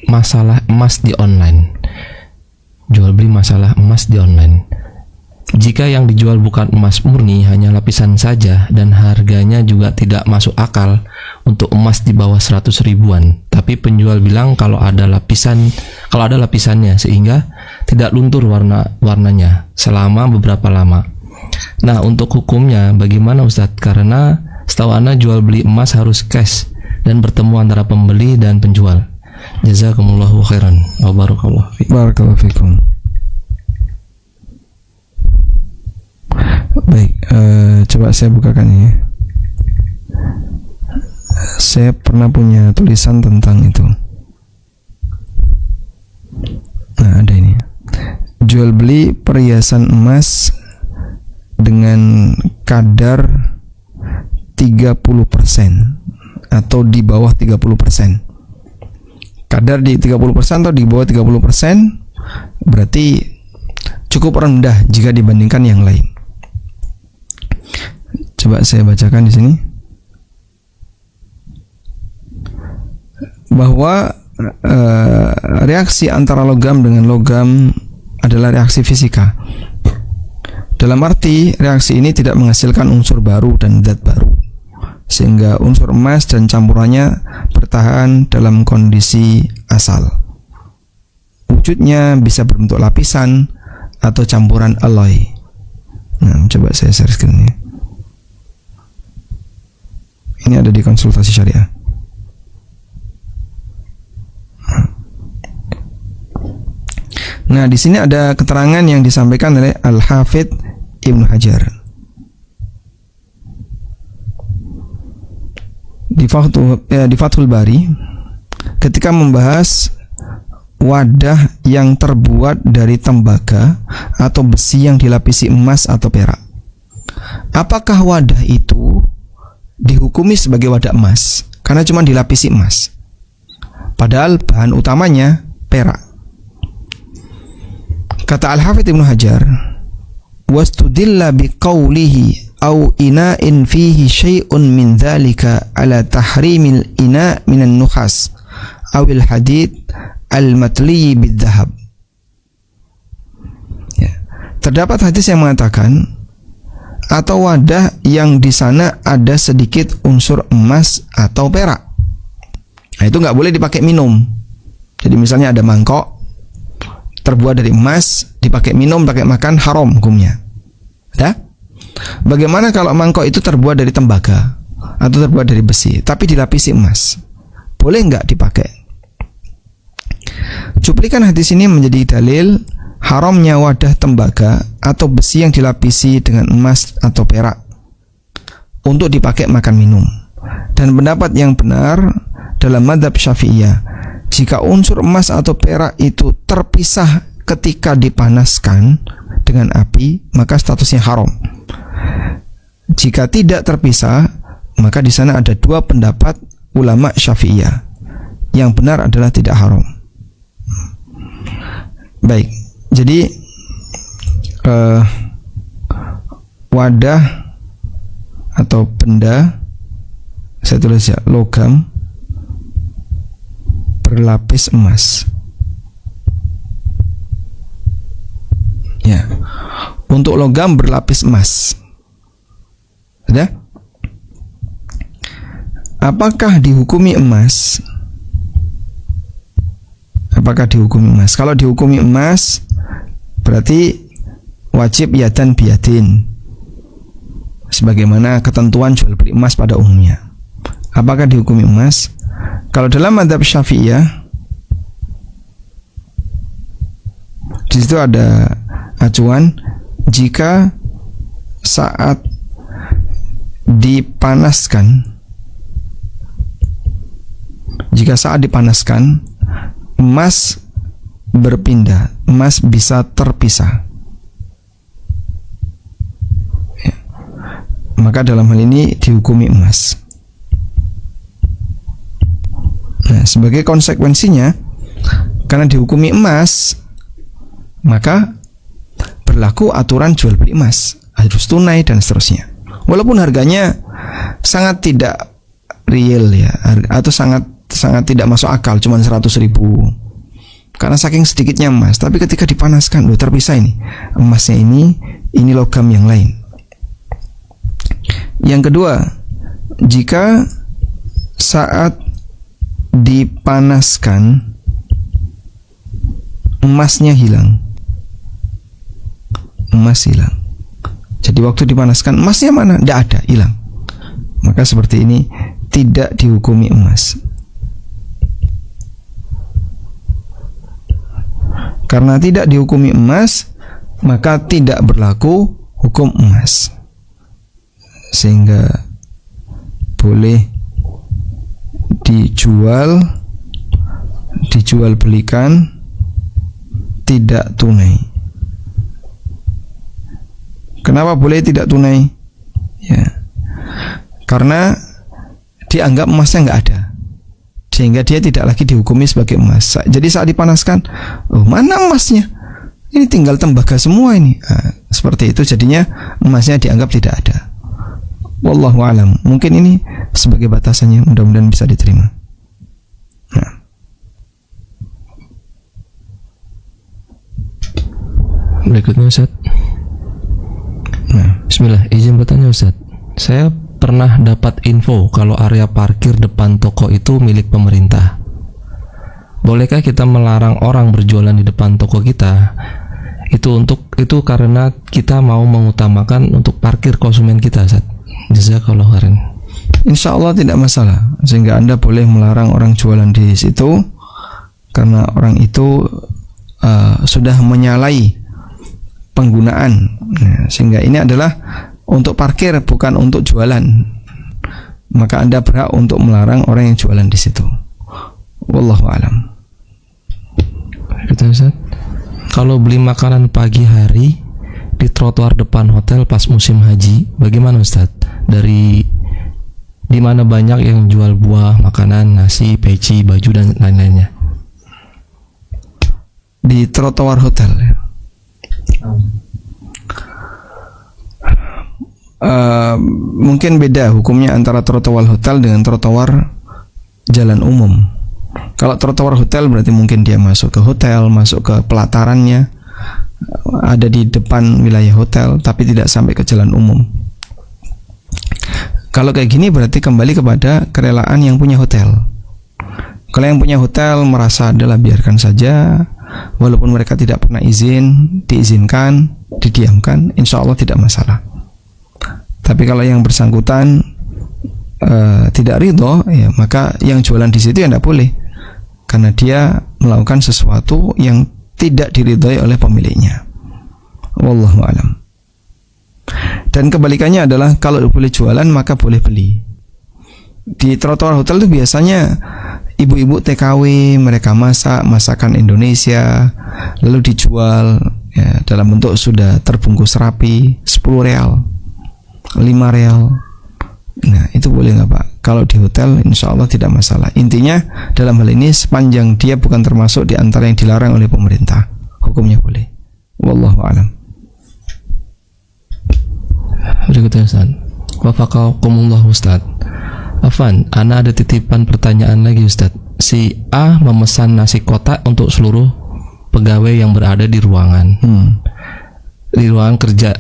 masalah emas di online. Jual beli masalah emas di online. Jika yang dijual bukan emas murni, hanya lapisan saja, dan harganya juga tidak masuk akal untuk emas di bawah 100 ribuan. Tapi penjual bilang kalau ada lapisannya sehingga tidak luntur warnanya selama beberapa lama. Nah, untuk hukumnya bagaimana Ustaz? Karena setahu Ana jual beli emas harus cash dan bertemu antara pembeli dan penjual. Jazakumullahu khairan wa barakallahu fikum. Barakallahu fikum. Baik, coba saya bukakan ya. Saya pernah punya tulisan tentang itu. Nah, ada ini. Jual beli perhiasan emas dengan kadar 30% atau di bawah 30%. Kadar di 30% atau di bawah 30% berarti cukup rendah jika dibandingkan yang lain. Coba saya bacakan di sini. Bahwa reaksi antara logam dengan logam adalah reaksi fisika. Dalam arti reaksi ini tidak menghasilkan unsur baru dan zat baru, sehingga unsur emas dan campurannya bertahan dalam kondisi asal. Wujudnya bisa berbentuk lapisan atau campuran alloy. Nah, coba saya share screen ini. Ini ada di konsultasi syariah. Nah, di sini ada keterangan yang disampaikan oleh Al-Hafidz Ibnu Hajar di Fathul Bari ketika membahas wadah yang terbuat dari tembaga atau besi yang dilapisi emas atau perak. Apakah wadah itu dihukumi sebagai wadah emas karena cuma dilapisi emas, padahal bahan utamanya perak? Kata Al-Hafidz Ibnu Hajar, wastudilla biqaulihi au ina'in fihi syai'un min dzalika ala tahrimil ina' minan nuhas awil hadid al-matli bidzahab. Ya. Terdapat hadis yang mengatakan atau wadah yang di sana ada sedikit unsur emas atau perak. Nah, itu nggak boleh dipakai minum. Jadi misalnya ada mangkok terbuat dari emas, dipakai minum, pakai makan, haram hukumnya. Ya? Bagaimana kalau mangkok itu terbuat dari tembaga atau terbuat dari besi, tapi dilapisi emas? Boleh nggak dipakai? Cuplikan hadis ini menjadi dalil haramnya wadah tembaga atau besi yang dilapisi dengan emas atau perak untuk dipakai makan minum. Dan pendapat yang benar dalam mazhab Syafi'iyah, jika unsur emas atau perak itu terpisah ketika dipanaskan dengan api, maka statusnya haram. Jika tidak terpisah, maka di sana ada dua pendapat ulama Syafi'iyah. Yang benar adalah tidak haram. Baik, jadi wadah atau benda, saya tulis ya, logam berlapis emas. Ya, untuk logam berlapis emas. Sudah? Apakah dihukumi emas? Apakah dihukumi emas? Kalau dihukumi emas, berarti wajib yadan biyadin, sebagaimana ketentuan jual beli emas pada umumnya. Apakah dihukumi emas? Kalau dalam mazhab Syafi'iyah, di situ ada acuan jika saat dipanaskan, emas berpindah, emas bisa terpisah, ya. Maka dalam hal ini dihukumi emas. Nah, sebagai konsekuensinya, karena dihukumi emas, maka berlaku aturan jual beli emas, harus tunai dan seterusnya. Walaupun harganya sangat tidak real ya, atau sangat tidak masuk akal, cuma 100.000 karena saking sedikitnya emas, tapi ketika dipanaskan, loh, terpisah ini emasnya, ini logam yang lain. Yang kedua, jika saat dipanaskan emasnya hilang, emas hilang, jadi waktu dipanaskan emasnya mana? Tidak ada, hilang. Maka seperti ini tidak dihukumi emas. Karena tidak dihukumi emas, maka tidak berlaku hukum emas, sehingga boleh dijual belikan tidak tunai. Kenapa boleh tidak tunai? Ya, karena dianggap emasnya nggak ada, sehingga dia tidak lagi dihukumi sebagai emas. Jadi saat dipanaskan, oh, mana emasnya? Ini tinggal tembaga semua ini. Nah, seperti itu, jadinya emasnya dianggap tidak ada. Wallahu alam. Mungkin ini sebagai batasannya, mudah-mudahan bisa diterima. Nah. Berikutnya Ustaz. Nah, bismillah, izin bertanya Ustaz. Saya pernah dapat info kalau area parkir depan toko itu milik pemerintah. Bolehkah kita melarang orang berjualan di depan toko kita? Itu karena kita mau mengutamakan untuk parkir konsumen kita, Ustaz. Jazakallahu khairan. Insya Allah tidak masalah, sehingga Anda boleh melarang orang jualan di situ, karena orang itu sudah menyalahi penggunaan. Nah, sehingga ini adalah untuk parkir, bukan untuk jualan. Maka Anda berhak untuk melarang orang yang jualan di situ. Wallahu alam. Gitu, Ustaz. Kalau beli makanan pagi hari di trotoar depan hotel pas musim haji, bagaimana Ustaz? Di mana banyak yang jual buah, makanan, nasi, peci, baju dan lain-lainnya. Di trotoar hotel ya. Mungkin beda hukumnya antara trotoar hotel dengan trotoar jalan umum. Kalau trotoar hotel berarti mungkin dia masuk ke hotel, masuk ke pelatarannya, ada di depan wilayah hotel, tapi tidak sampai ke jalan umum. Kalau kayak gini berarti kembali kepada kerelaan yang punya hotel. Kalau yang punya hotel merasa adalah biarkan saja, walaupun mereka tidak pernah izin, diizinkan, didiamkan, insya Allah tidak masalah. Tapi kalau yang bersangkutan tidak ridho, ya maka yang jualan di situ ya tidak boleh, karena dia melakukan sesuatu yang tidak diridhoi oleh pemiliknya. Wallahu a'lam. Dan kebalikannya adalah kalau boleh jualan maka boleh beli. Di trotoar hotel itu biasanya ibu-ibu TKW, mereka masak masakan Indonesia lalu dijual ya, dalam bentuk sudah terbungkus rapi, 10 real, 5 real. Nah itu boleh nggak Pak? Kalau di hotel insya Allah tidak masalah. Intinya dalam hal ini sepanjang dia bukan termasuk di antara yang dilarang oleh pemerintah, hukumnya boleh. Wallahu a'lam. Berikutnya Ustaz. Wafaqakumullah Ustaz. Afan, ana ada titipan pertanyaan lagi Ustaz. Si A memesan nasi kotak untuk seluruh pegawai yang berada di ruangan. Di ruangan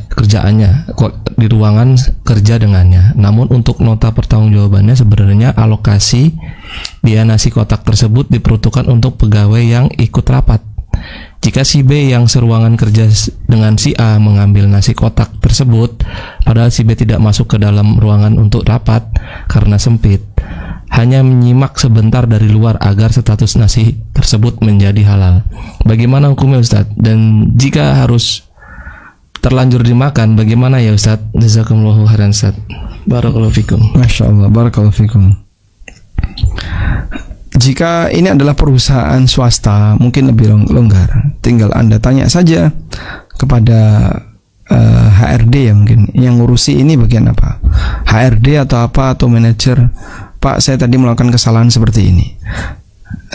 kerjaannya, di ruangan kerja dengannya. Namun untuk nota pertanggungjawabannya sebenarnya alokasi biaya nasi kotak tersebut diperuntukkan untuk pegawai yang ikut rapat. Jika si B yang seruangan kerja dengan si A mengambil nasi kotak tersebut, padahal si B tidak masuk ke dalam ruangan untuk rapat karena sempit, hanya menyimak sebentar dari luar agar status nasi tersebut menjadi halal. Bagaimana hukumnya Ustaz? Dan jika harus terlanjur dimakan, bagaimana ya Ustaz? Jazakumullahu khairan Ustaz. Barakallahu fikum. Masya Allah, barakallahu fikum. Jika ini adalah perusahaan swasta, mungkin lebih longgar. Tinggal Anda tanya saja kepada HRD ya, mungkin yang ngurusi ini bagian apa, HRD atau apa, atau manajer. Pak, saya tadi melakukan kesalahan seperti ini.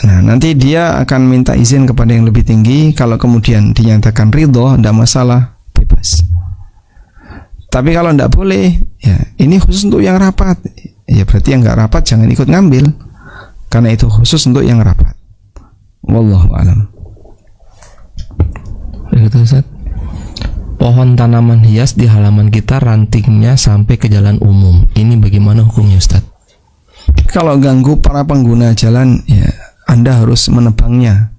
Nah, nanti dia akan minta izin kepada yang lebih tinggi. Kalau kemudian dinyatakan ridho, tidak masalah, bebas. Tapi kalau tidak boleh, ya ini khusus untuk yang rapat. Ya berarti yang nggak rapat jangan ikut ngambil, karena itu khusus untuk yang rapat. Wallahu a'lam. Begitu Ustaz. Pohon tanaman hias di halaman kita rantingnya sampai ke jalan umum. Ini bagaimana hukumnya Ustaz? Kalau ganggu para pengguna jalan, ya Anda harus menebangnya,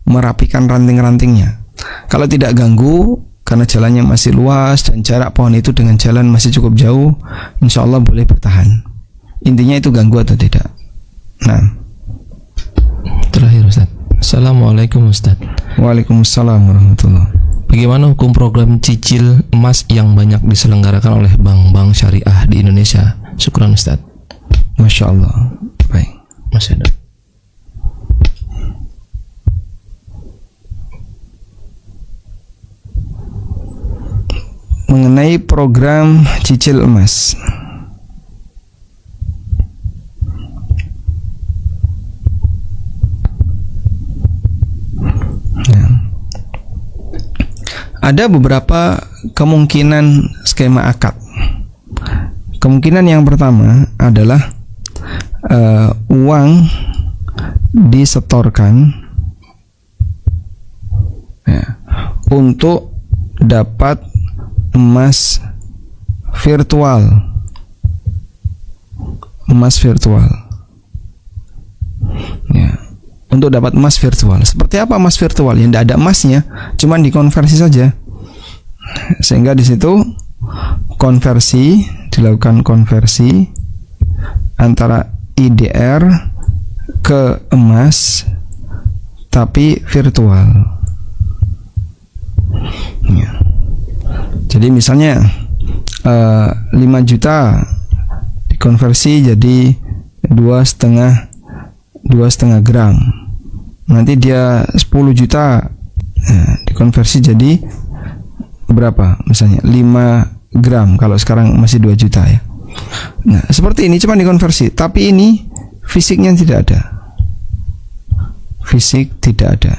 merapikan ranting-rantingnya. Kalau tidak ganggu, karena jalannya masih luas dan jarak pohon itu dengan jalan masih cukup jauh, insya Allah boleh bertahan. Intinya itu ganggu atau tidak. Nah, terakhir Ustaz. Assalamualaikum Ustaz. Waalaikumsalam warahmatullahi. Bagaimana hukum program cicil emas yang banyak diselenggarakan oleh bank-bank syariah di Indonesia? Syukran Ustaz. Masya Allah. Baik. Masya Allah. Mengenai program cicil emas, ada beberapa kemungkinan skema akad. Kemungkinan yang pertama adalah uang disetorkan ya, untuk dapat emas virtual. Ya, untuk dapat emas virtual. Seperti apa emas virtual? Yang tidak ada emasnya, cuman dikonversi saja. Sehingga di situ dilakukan konversi antara IDR ke emas tapi virtual. Jadi misalnya 5 juta dikonversi jadi 2,5 gram. Nanti dia 10 juta dikonversi jadi berapa? Misalnya 5 gram kalau sekarang masih 2 juta ya. Nah, seperti ini cuma dikonversi, tapi ini fisiknya tidak ada. Fisik tidak ada.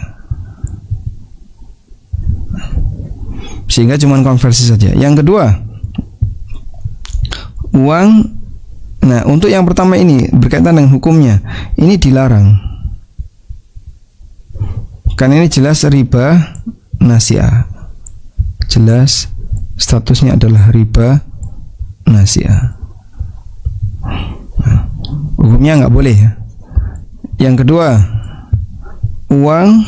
Sehingga cuma konversi saja. Yang kedua, uang. Nah, untuk yang pertama ini berkaitan dengan hukumnya, ini dilarang. Karena ini jelas riba nasi'ah. Jelas statusnya adalah riba nasi'ah. Nah, hukumnya nggak boleh ya. Yang kedua, uang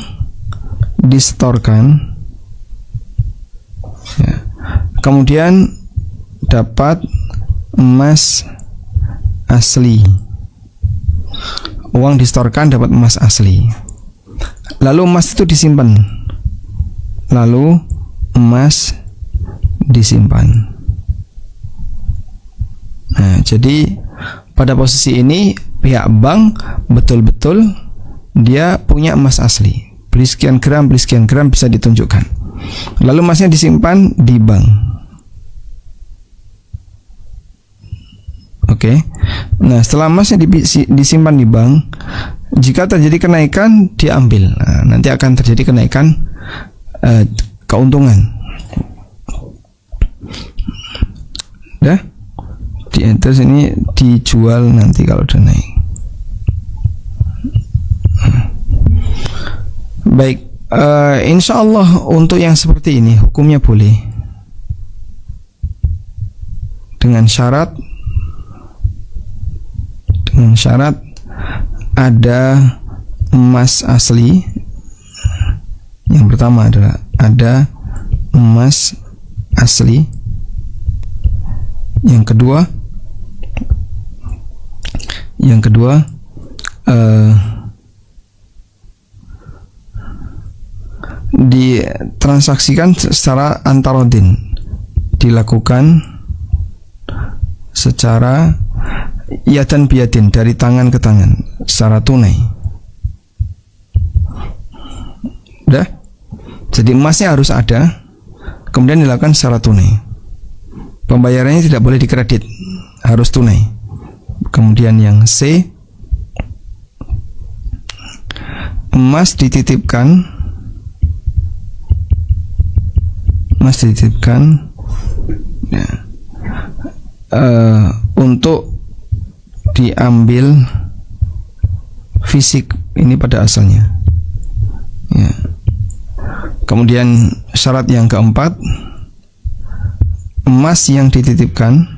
disetorkan ya, kemudian dapat emas asli. Uang disetorkan dapat emas asli. Lalu emas itu disimpan. Lalu emas disimpan. Nah, jadi pada posisi ini pihak bank betul-betul dia punya emas asli. Beli sekian gram bisa ditunjukkan. Lalu emasnya disimpan di bank. Oke. Nah, setelah emasnya disimpan di bank, jika terjadi kenaikan diambil. Nah, nanti akan terjadi kenaikan keuntungan. Dah? Terus ini dijual nanti kalau udah naik. Baik, insya Allah untuk yang seperti ini hukumnya boleh, dengan syarat ada emas asli. Yang pertama adalah ada emas asli. Yang kedua ditransaksikan secara antarodin, dilakukan secara yadan biyadin, dari tangan ke tangan, secara tunai. Udah? Jadi emasnya harus ada, kemudian dilakukan secara tunai. Pembayarannya tidak boleh dikredit, harus tunai. Kemudian yang C, emas dititipkan ya, untuk diambil fisik ini pada asalnya ya. Kemudian syarat yang keempat, emas yang dititipkan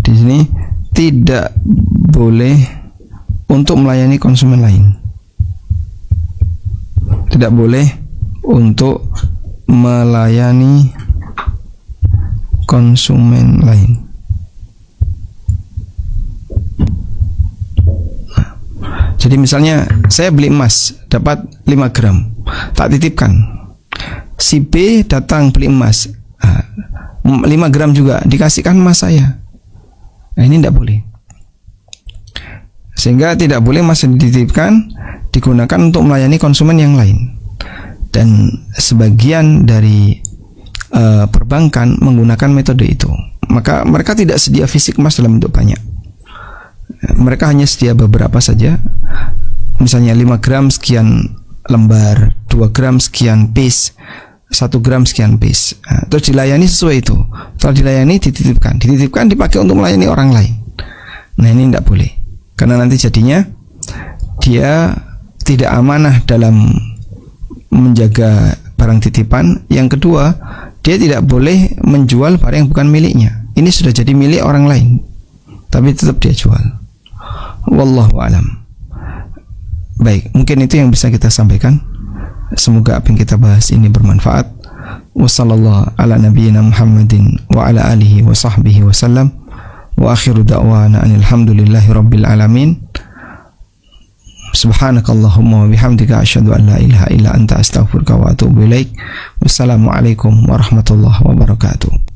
di sini tidak boleh untuk melayani konsumen lain. Tidak boleh untuk melayani konsumen lain. Jadi misalnya saya beli emas dapat 5 gram, tak titipkan. Si B datang beli emas 5 gram juga, dikasihkan emas saya. Nah, ini tidak boleh. Sehingga tidak boleh emas yang dititipkan digunakan untuk melayani konsumen yang lain. Dan sebagian dari perbankan menggunakan metode itu. Maka mereka tidak sedia fisik emas dalam bentuk banyak. Mereka hanya sedia beberapa saja. Misalnya 5 gram sekian lembar, 2 gram sekian piece, 1 gram sekian piece. Nah, terus dilayani sesuai itu. Setelah dilayani dititipkan dipakai untuk melayani orang lain. Nah, ini tidak boleh. Karena nanti jadinya dia tidak amanah dalam menjaga barang titipan. Yang kedua, dia tidak boleh menjual barang yang bukan miliknya. Ini sudah jadi milik orang lain, tapi tetap dia jual. Wallahu alam. Baik, mungkin itu yang bisa kita sampaikan. Semoga apa yang kita bahas ini bermanfaat. Wassallallahu ala nabiyyina Muhammadin wa ala alihi wa sahbihi wasallam. Wa akhiru da'wana alhamdulillahi rabbil alamin. Subhanakallahumma wa bihamdika asyhadu an la ilaha illa anta astaghfiruka wa atubu ilaik. Wassalamualaikum warahmatullahi wabarakatuh.